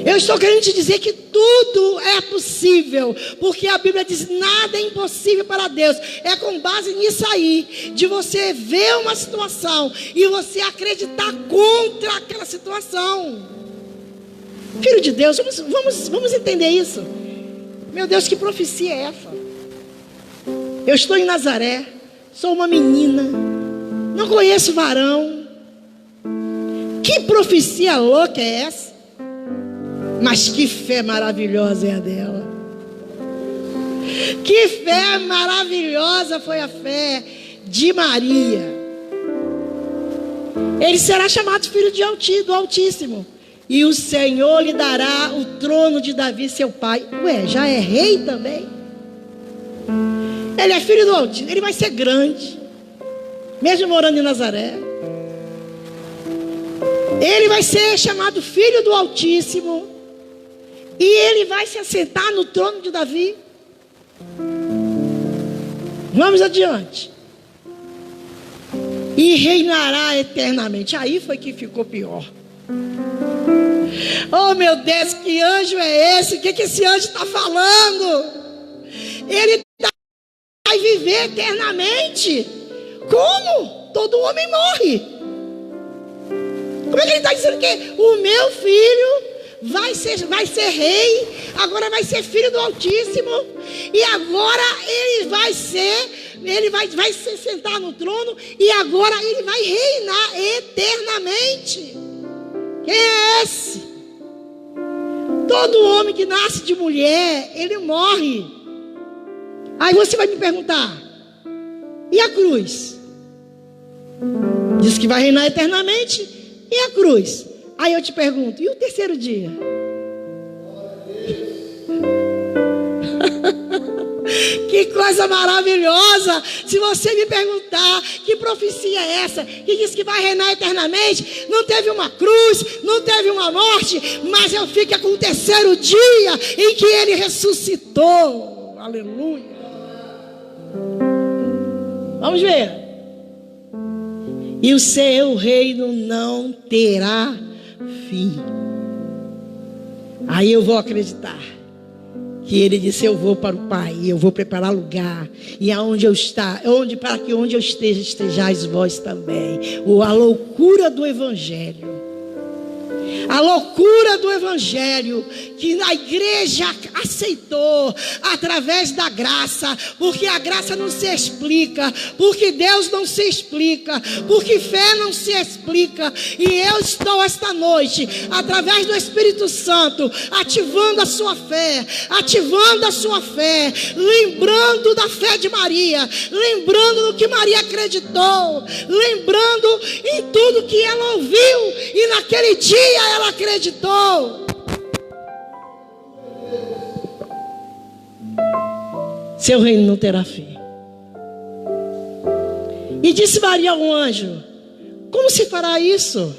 Eu estou querendo te dizer que tudo é possível, porque a Bíblia diz: nada é impossível para Deus. É com base nisso aí, de você ver uma situação e você acreditar contra aquela situação. Filho de Deus, vamos entender isso. Meu Deus, que profecia é essa? Eu estou em Nazaré, sou uma menina, não conheço varão. Que profecia louca é essa? Mas que fé maravilhosa é a dela. Que fé maravilhosa foi a fé de Maria. Ele será chamado filho do Altíssimo, e o Senhor lhe dará o trono de Davi, seu pai. Ué, já é rei também? Ele é filho do Altíssimo, ele vai ser grande, mesmo morando em Nazaré. Ele vai ser chamado filho do Altíssimo, e ele vai se assentar no trono de Davi. Vamos adiante. E reinará eternamente. Aí foi que ficou pior. Oh meu Deus, que anjo é esse? O que esse anjo está falando? Ele vai viver eternamente. Como? Todo homem morre. Como é que ele está dizendo que o meu filho vai ser rei, agora vai ser filho do Altíssimo, e agora ele vai se sentar no trono, e agora ele vai reinar eternamente? Quem é esse? Todo homem que nasce de mulher, ele morre. Aí você vai me perguntar: e a cruz? Diz que vai reinar eternamente. E a cruz? Aí eu te pergunto: e o terceiro dia? Que coisa maravilhosa! Se você me perguntar que profecia é essa, que diz que vai reinar eternamente, não teve uma cruz, não teve uma morte, mas eu fico com o terceiro dia em que ele ressuscitou. Aleluia! Vamos ver. E o seu reino não terá fim. Aí eu vou acreditar que ele disse: eu vou para o Pai, eu vou preparar lugar, e aonde eu estar, para que onde eu esteja, estejais vós também. A loucura do Evangelho. A loucura do Evangelho que a igreja aceitou através da graça, porque a graça não se explica, porque Deus não se explica, porque fé não se explica. E eu estou esta noite, através do Espírito Santo, ativando a sua fé, lembrando da fé de Maria, lembrando do que Maria acreditou, lembrando em tudo que ela ouviu, e naquele dia ela acreditou. Seu reino não terá fim. E disse Maria ao anjo: como se fará isso?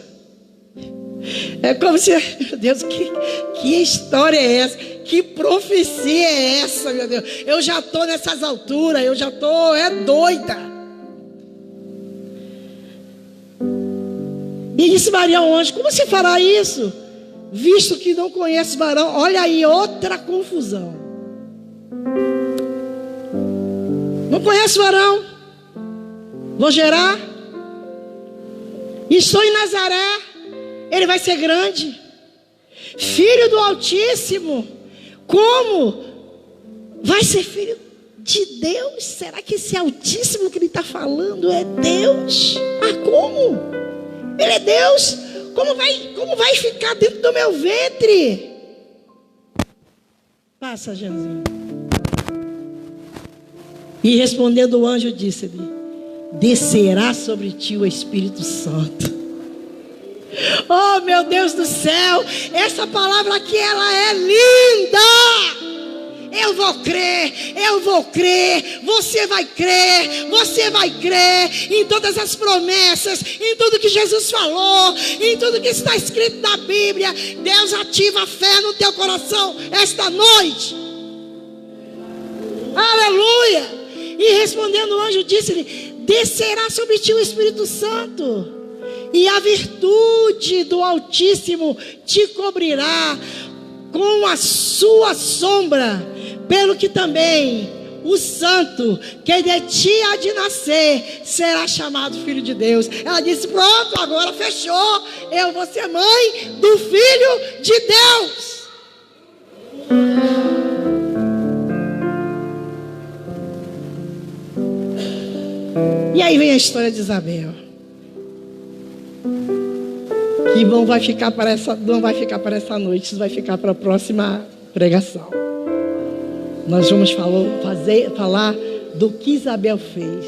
É como se, meu Deus, que história é essa? Que profecia é essa, meu Deus? Eu já estou nessas alturas, eu já estou doida. E disse Maria ao anjo: como se fará isso, visto que não conhece varão? Olha aí, outra confusão. Não conhece varão, vou gerar, estou em Nazaré, ele vai ser grande, filho do Altíssimo. Como vai ser filho de Deus? Será que esse Altíssimo que ele está falando é Deus? Ah, como? Ele é Deus? Como vai ficar dentro do meu ventre? Passa, Janzinho. E respondendo o anjo, disse-lhe: descerá sobre ti o Espírito Santo. Oh, meu Deus do céu, essa palavra aqui, ela é linda. Eu vou vou crer, você vai crer em todas as promessas, em tudo que Jesus falou, em tudo que está escrito na Bíblia. Deus ativa a fé no teu coração esta noite. Aleluia. E respondendo o anjo, disse-lhe: descerá sobre ti o Espírito Santo, e a virtude do Altíssimo te cobrirá com a sua sombra, pelo que também o santo que de ti há de nascer será chamado Filho de Deus. Ela disse: pronto, agora fechou, eu vou ser mãe do Filho de Deus. E aí vem a história de Isabel, que não vai ficar para essa noite, isso vai ficar para a próxima pregação. Nós vamos falar do que Isabel fez,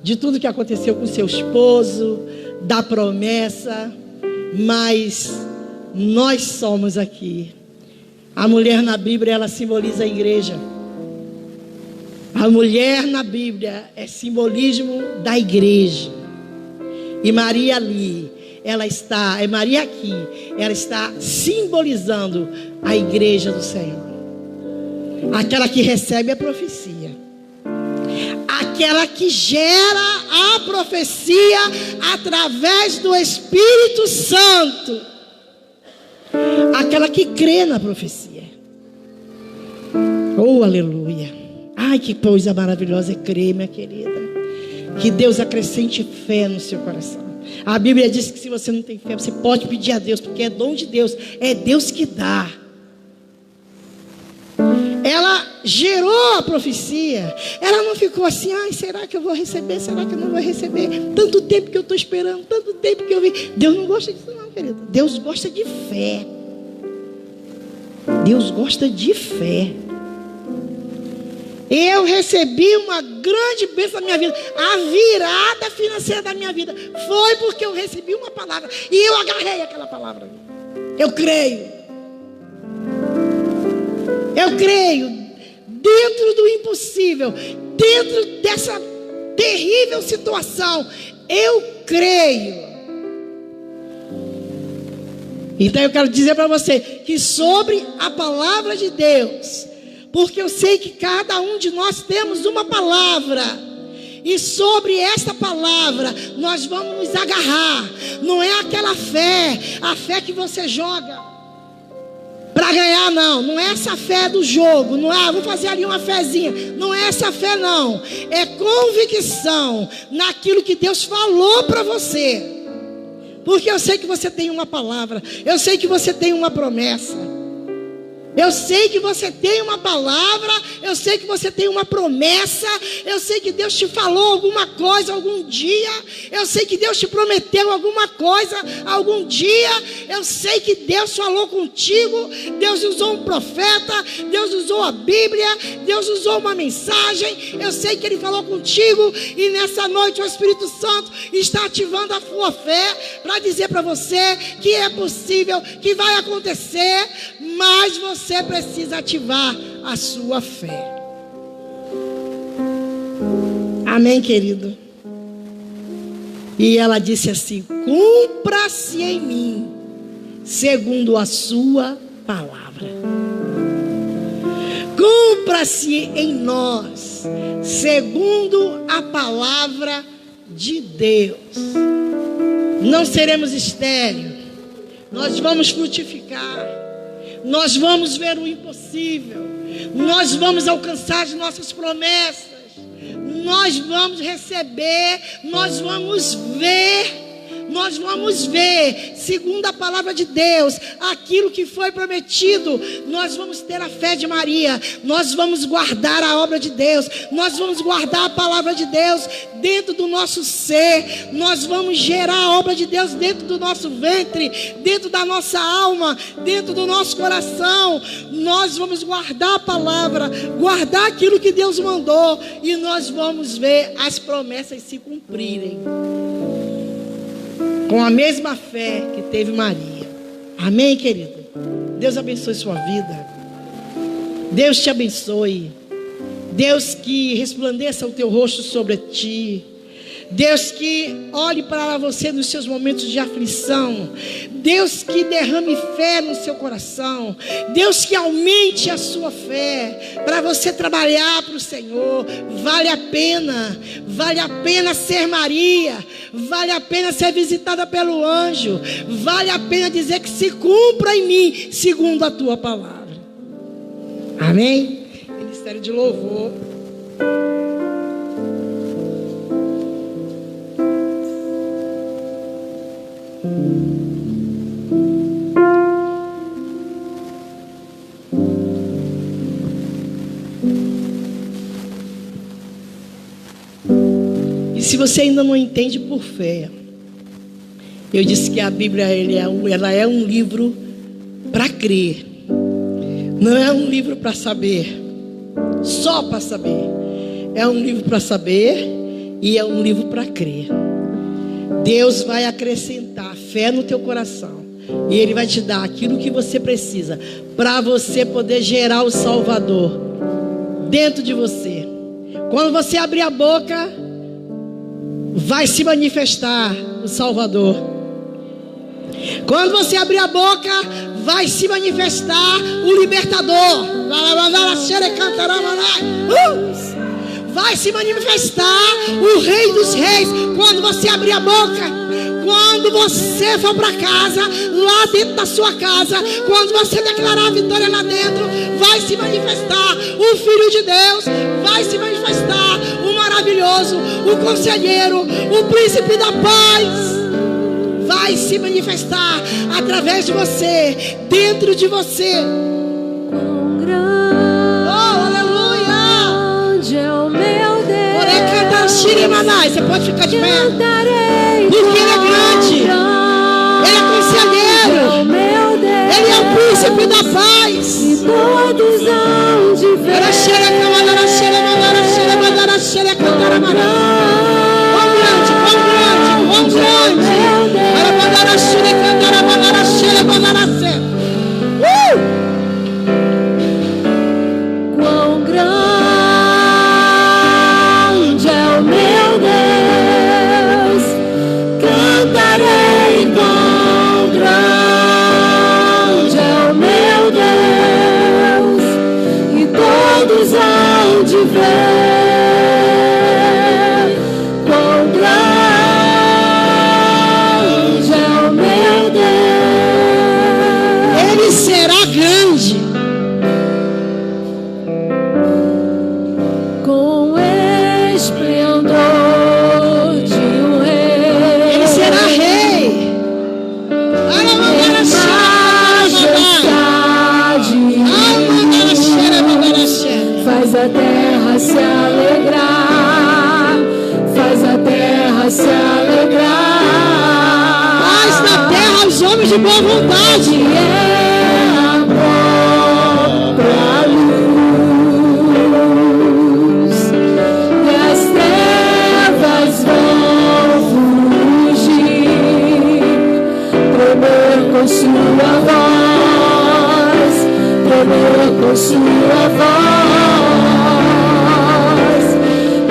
de tudo que aconteceu com seu esposo, da promessa. Mas nós somos aqui. A mulher na Bíblia, ela simboliza a igreja. A mulher na Bíblia é simbolismo da igreja. E Maria ali, Maria aqui, ela está simbolizando a igreja do Senhor. Aquela que recebe a profecia, aquela que gera a profecia através do Espírito Santo, aquela que crê na profecia. Oh, aleluia. Ai, que coisa maravilhosa é crer, minha querida. Que Deus acrescente fé no seu coração. A Bíblia diz que se você não tem fé, você pode pedir a Deus, porque é dom de Deus, é Deus que dá. Ela gerou a profecia. Ela não ficou assim: ai, será que eu vou receber? Será que eu não vou receber? Tanto tempo que eu estou esperando, tanto tempo que eu vi. Deus não gosta disso não, querida. Deus gosta de fé. Deus gosta de fé. Eu recebi uma grande bênção na minha vida. A virada financeira da minha vida foi porque eu recebi uma palavra e eu agarrei aquela palavra. Eu creio. Eu creio. Dentro do impossível, dentro dessa terrível situação, eu creio. Então eu quero dizer para você que sobre a palavra de Deus, porque eu sei que cada um de nós temos uma palavra, e sobre esta palavra nós vamos nos agarrar. Não é aquela fé, a fé que você joga para ganhar, não é essa fé do jogo, não é, vou fazer ali uma fezinha, não é essa fé não, é convicção naquilo que Deus falou para você, porque eu sei que você tem uma palavra, eu sei que você tem uma promessa. Eu sei que você tem uma palavra, eu sei que você tem uma promessa, eu sei que Deus te falou alguma coisa algum dia, eu sei que Deus te prometeu alguma coisa algum dia, eu sei que Deus falou contigo, Deus usou um profeta, Deus usou a Bíblia, Deus usou uma mensagem, eu sei que Ele falou contigo, e nessa noite o Espírito Santo está ativando a sua fé para dizer para você que é possível, que vai acontecer, mas você precisa ativar a sua fé. Amém, querido? E ela disse assim: cumpra-se em mim segundo a sua palavra. Cumpra-se em nós segundo a palavra de Deus. Não seremos estéreis, nós vamos frutificar. Nós vamos ver o impossível. Nós vamos alcançar as nossas promessas. Nós vamos receber. Nós vamos ver. Nós vamos ver, segundo a palavra de Deus, aquilo que foi prometido. Nós vamos ter a fé de Maria. Nós vamos guardar a obra de Deus. Nós vamos guardar a palavra de Deus dentro do nosso ser. Nós vamos gerar a obra de Deus dentro do nosso ventre, dentro da nossa alma, dentro do nosso coração. Nós vamos guardar a palavra, guardar aquilo que Deus mandou, e nós vamos ver as promessas se cumprirem com a mesma fé que teve Maria. Amém, querido? Deus abençoe sua vida. Deus te abençoe. Deus que resplandeça o teu rosto sobre ti. Deus que olhe para você nos seus momentos de aflição. Deus que derrame fé no seu coração. Deus que aumente a sua fé para você trabalhar para o Senhor. Vale a pena. Vale a pena ser Maria. Vale a pena ser visitada pelo anjo. Vale a pena dizer que se cumpra em mim segundo a tua palavra. Amém? Ministério de louvor. E se você ainda não entende por fé, eu disse que a Bíblia ela é um livro para crer. Não é um livro para saber, só para saber. É um livro para saber e é um livro para crer. Deus vai acrescentar fé no teu coração e Ele vai te dar aquilo que você precisa para você poder gerar o Salvador dentro de você. Quando você abrir a boca, vai se manifestar o Salvador. Quando você abrir a boca, vai se manifestar o libertador. Vai se manifestar o Rei dos Reis. Quando você abrir a boca, quando você for para casa, lá dentro da sua casa, quando você declarar a vitória lá dentro, vai se manifestar o Filho de Deus. Vai se manifestar o maravilhoso, o conselheiro, o príncipe da paz. Vai se manifestar através de você, dentro de você. Oh, aleluia! É o meu Deus. Você pode ficar de pé. Porque Ele é grande. Ele é conselheiro. Ele é o príncipe da paz. E todos hão de ver. Quão grande. Quão grande é o meu Deus, cantarei. Quão grande é o meu Deus, e todos hão de ver. Quão grande é o meu Deus. Ele será grande. Com esplendor de um rei. Ele será rei. Majestade faz a terra se alegrar. Faz a terra se alegrar. Paz na terra aos homens de boa vontade. E é a própria luz. E as trevas vão fugir, tremer com sua voz, tremer com sua voz.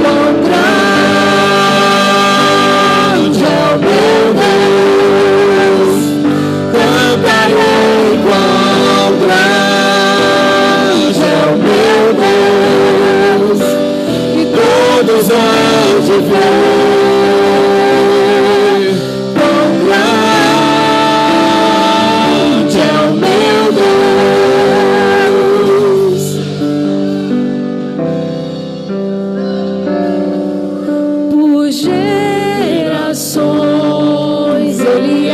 Quão grande é o meu Deus, cantarei. Quão grande é o meu Deus, e todos hão de ver. Quão grande é o meu Deus. Por gerações Ele é.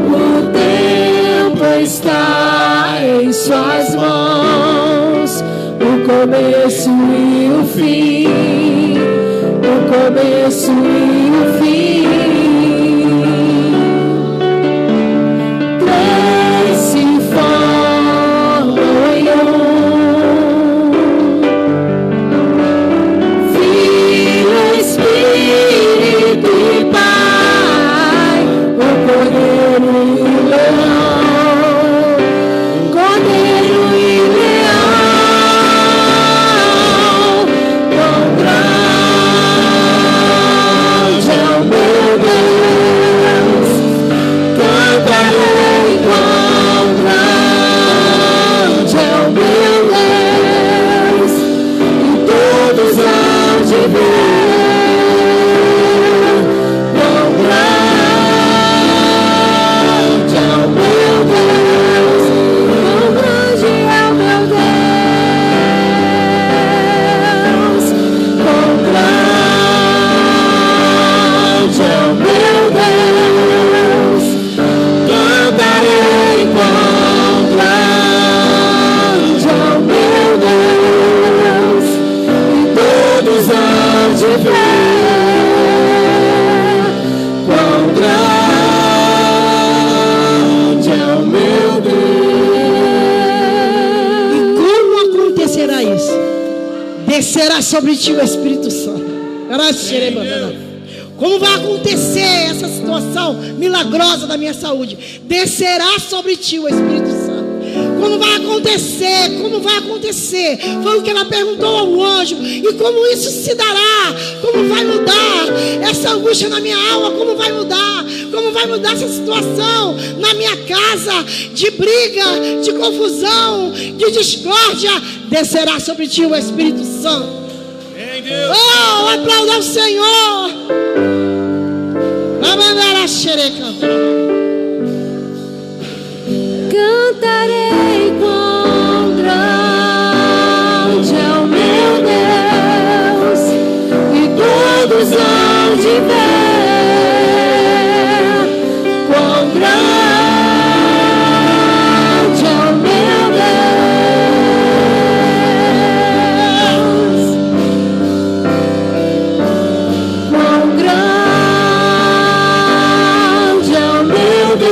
O tempo está em suas mãos, o começo e o fim, o começo e o fim. Três se formam em Filho, Espírito e Pai, o Cordeiro e o Leão. sobre ti o Espírito Santo. Como vai acontecer essa situação milagrosa da minha saúde? Descerá sobre ti o Espírito Santo. Como vai acontecer? Como vai acontecer? Foi o que ela perguntou ao anjo. E como isso se dará? Como vai mudar essa angústia na minha alma? Como vai mudar? Como vai mudar essa situação na minha casa? De briga, de confusão, de discórdia. Descerá sobre ti o Espírito Santo. Oh, aplauda o Senhor. Cantarei quão grande é o meu Deus, e todos hão de ver quão grande é o meu Deus, quão grande é o meu Deus.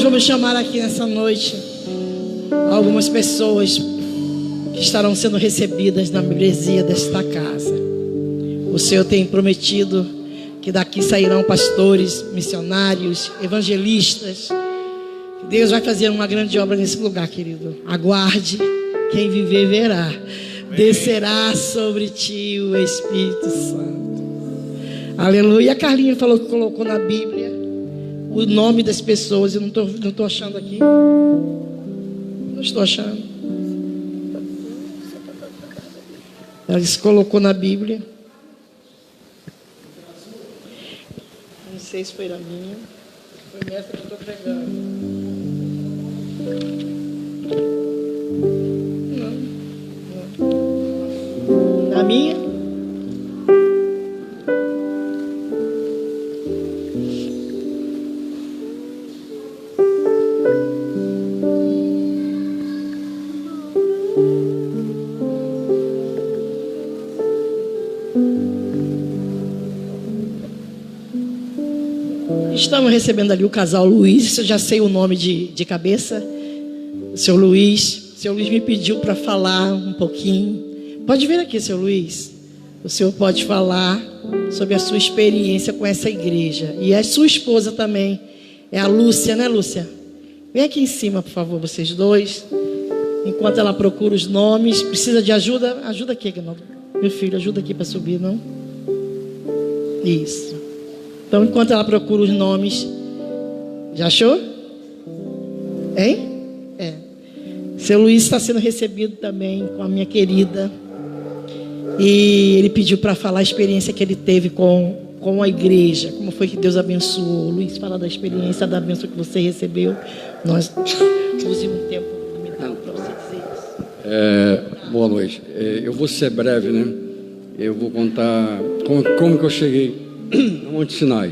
Vamos chamar aqui nessa noite algumas pessoas que estarão sendo recebidas na membresia desta casa. O Senhor tem prometido que daqui sairão pastores, missionários, evangelistas. Deus vai fazer uma grande obra nesse lugar, querido. Aguarde, quem viver verá. Descerá sobre ti o Espírito Santo. Aleluia. A Carlinha falou que colocou na Bíblia o nome das pessoas. Eu não estou achando aqui. Não estou achando. Ela se colocou na Bíblia. Não sei se foi na minha. Foi nessa que eu estou pregando. Não. Na minha? Estamos recebendo ali o casal Luiz. Eu já sei o nome de cabeça. O seu Luiz. O seu Luiz me pediu para falar um pouquinho. Pode vir aqui, seu Luiz. O senhor pode falar sobre a sua experiência com essa igreja. E a sua esposa também. É a Lúcia, né, Lúcia? Vem aqui em cima, por favor, vocês dois. Enquanto ela procura os nomes. Precisa de ajuda? Ajuda aqui, meu filho. Ajuda aqui para subir, não? Isso. Então, enquanto ela procura os nomes. Já achou? Hein? É. Seu Luiz está sendo recebido também com a minha querida. E ele pediu para falar a experiência que ele teve com a igreja. Como foi que Deus abençoou. Luiz, fala da experiência, da bênção que você recebeu. Nós use um tempo limitado para você dizer isso. Boa noite. Eu vou ser breve, né? Eu vou contar como que eu cheguei no Monte Sinai.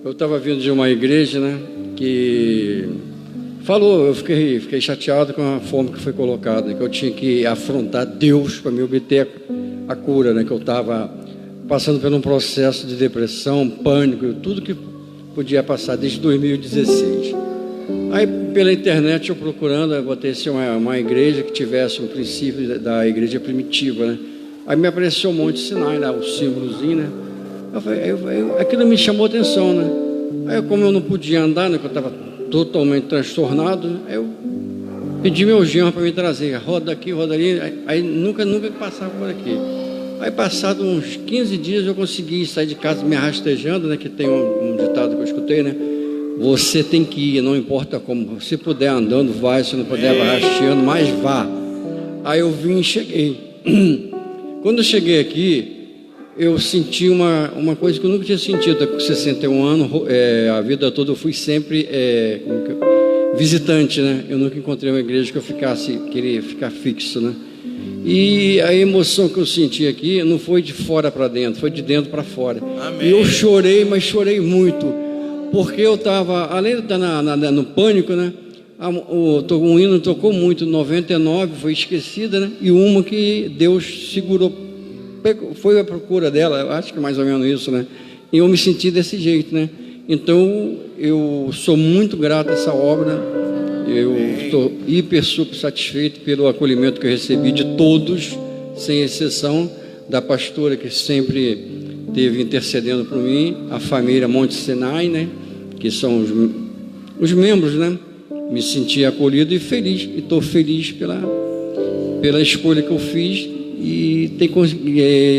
Eu estava vindo de uma igreja, né, que falou, eu fiquei chateado com a forma que foi colocada, que eu tinha que afrontar Deus para me obter a cura, né, que eu estava passando por um processo de depressão, pânico, tudo que podia passar desde 2016. Aí pela internet eu procurando, eu botei assim, uma igreja que tivesse um princípio da igreja primitiva, né? Aí me apareceu um Monte Sinai, né, o símbolozinho, né? Aquilo me chamou a atenção, né? Aí, como eu não podia andar, né, que eu estava totalmente transtornado, eu pedi meu genro para me trazer, roda aqui, roda ali, aí nunca passava por aqui. Aí, passado uns 15 dias, eu consegui sair de casa me rastejando, né? Que tem um ditado que eu escutei, né? Você tem que ir, não importa como. Se puder andando, vai. Se não puder, vai rasteando, mas vá. Aí eu vim e cheguei. Quando eu cheguei aqui, eu senti uma coisa que eu nunca tinha sentido. Com 61 anos, a vida toda eu fui sempre visitante, né? Eu nunca encontrei uma igreja que eu queria ficar fixo, né? E a emoção que eu senti aqui não foi de fora para dentro, foi de dentro para fora. Amém. E eu chorei, mas chorei muito, porque eu estava, além de estar no pânico, né? Um hino tocou muito, 99 foi esquecida, né? E uma que Deus segurou, foi à procura dela, eu acho que é mais ou menos isso, né? E eu me senti desse jeito, né? Então eu sou muito grato a essa obra. Eu estou hiper, super satisfeito pelo acolhimento que eu recebi de todos, sem exceção, da pastora que sempre esteve intercedendo por mim, a família Monte Sinai, né? Que são os membros, né? Me senti acolhido e feliz, e estou feliz pela escolha que eu fiz e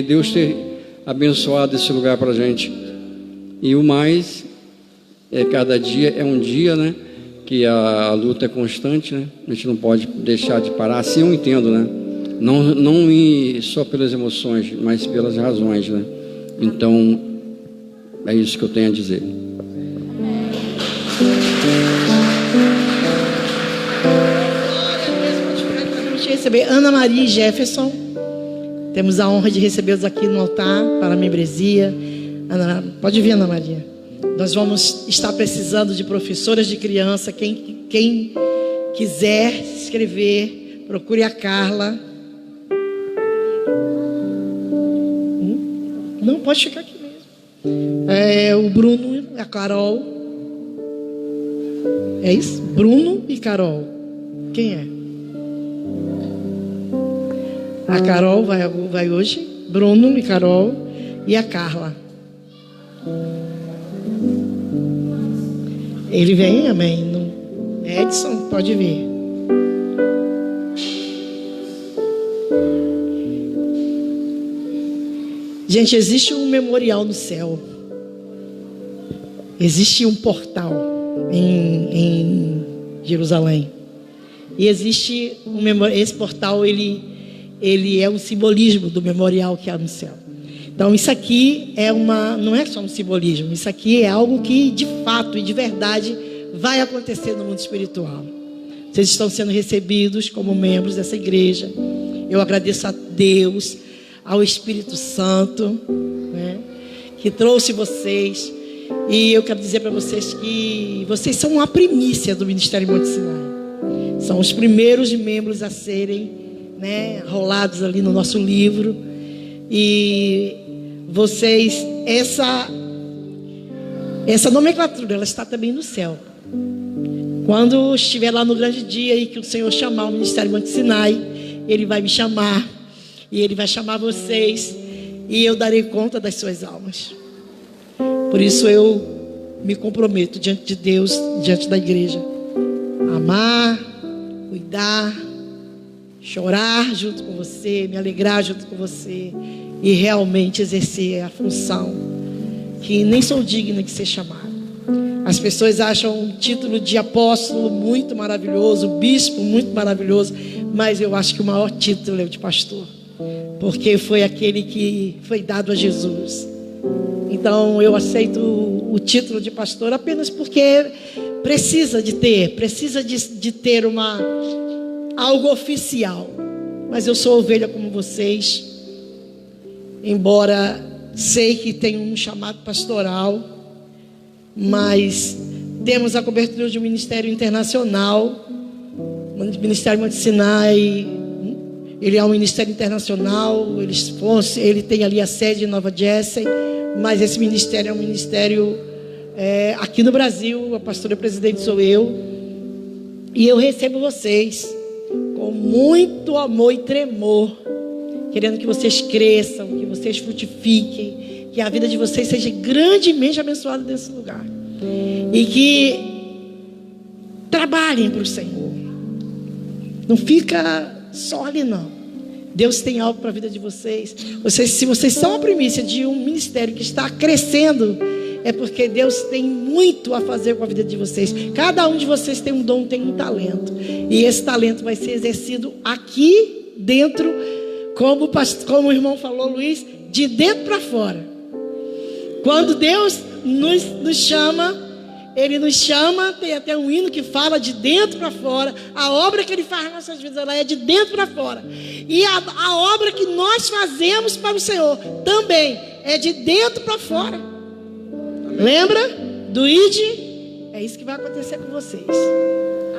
Deus ter abençoado esse lugar para a gente. E o mais, cada dia é um dia, né? Que a luta é constante, né? A gente não pode deixar de parar. Assim eu entendo, né? Não ir só pelas emoções, mas pelas razões, né? Então, é isso que eu tenho a dizer. Receber Ana Maria e Jefferson. Temos a honra de recebê-los aqui no altar para a membresia. Pode vir, Ana Maria. Nós vamos estar precisando de professoras de criança. Quem quiser se inscrever, procure a Carla. Não, pode ficar aqui mesmo. O Bruno, a Carol. É isso? Bruno e Carol. Quem é? A Carol vai hoje. Bruno e Carol. E a Carla. Ele vem, amém. Edson, pode vir. Gente, existe um memorial no céu. Existe um portal em Jerusalém. E existe esse portal, ele é um simbolismo do memorial que há no céu. Então isso aqui não é só um simbolismo, isso aqui é algo que de fato e de verdade vai acontecer no mundo espiritual. Vocês estão sendo recebidos como membros dessa igreja. Eu agradeço a Deus, ao Espírito Santo, né, que trouxe vocês. E eu quero dizer para vocês que vocês são a primícia do Ministério Monte Sinai. São os primeiros membros a serem, né, rolados ali no nosso livro. E vocês, essa nomenclatura, ela está também no céu. Quando estiver lá no grande dia e que o Senhor chamar o Ministério Monte Sinai, Ele vai me chamar e Ele vai chamar vocês e eu darei conta das suas almas. Por isso eu me comprometo diante de Deus, diante da igreja, amar, cuidar, chorar junto com você, me alegrar junto com você e realmente exercer a função que nem sou digna de ser chamada. As pessoas acham um título de apóstolo muito maravilhoso, bispo muito maravilhoso, mas eu acho que o maior título é o de pastor, porque foi aquele que foi dado a Jesus. Então eu aceito o título de pastor apenas porque precisa de ter algo oficial. Mas eu sou ovelha como vocês, embora sei que tenho um chamado pastoral, mas temos a cobertura de um ministério internacional. O Ministério Monte Sinai, ele é um ministério internacional. Ele tem ali a sede em Nova Jersey, mas esse ministério é um ministério aqui no Brasil. A pastora presidente sou eu, e eu recebo vocês com muito amor e tremor, querendo que vocês cresçam, que vocês frutifiquem, que a vida de vocês seja grandemente abençoada nesse lugar, e que trabalhem para o Senhor. Não fica só ali não. Deus tem algo para a vida de vocês. Se vocês são a primícia de um ministério que está crescendo, é porque Deus tem muito a fazer com a vida de vocês. Cada um de vocês tem um dom, tem um talento, e esse talento vai ser exercido aqui dentro, como o irmão falou, Luiz, de dentro para fora. Quando Deus nos chama, Ele nos chama, tem até um hino que fala de dentro para fora. A obra que Ele faz nas nossas vidas, ela é de dentro para fora. E a obra que nós fazemos para o Senhor também é de dentro para fora. Lembra do ID, é isso que vai acontecer com vocês.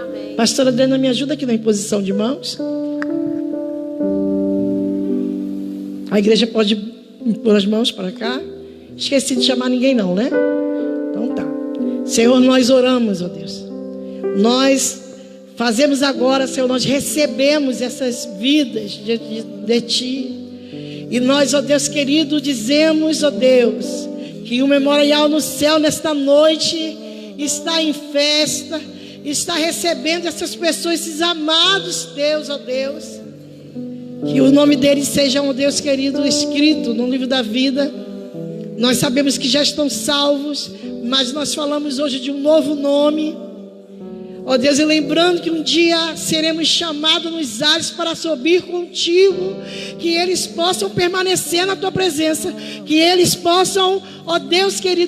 Amém. Pastora Adriana, me ajuda aqui na imposição de mãos. A igreja pode impor as mãos para cá. Esqueci de chamar ninguém não, né? Então tá. Senhor, nós oramos, ó Deus. Nós fazemos agora, Senhor, nós recebemos essas vidas de Ti. E nós, ó Deus querido, dizemos, ó Deus, que o memorial no céu nesta noite está em festa, está recebendo essas pessoas, esses amados Deus, ó Deus. Que o nome deles seja, ó Deus querido, escrito no livro da vida. Nós sabemos que já estão salvos, mas nós falamos hoje de um novo nome. Ó Deus, e lembrando que um dia seremos chamados nos ares para subir contigo, que eles possam permanecer na tua presença, que eles possam, ó Deus querido,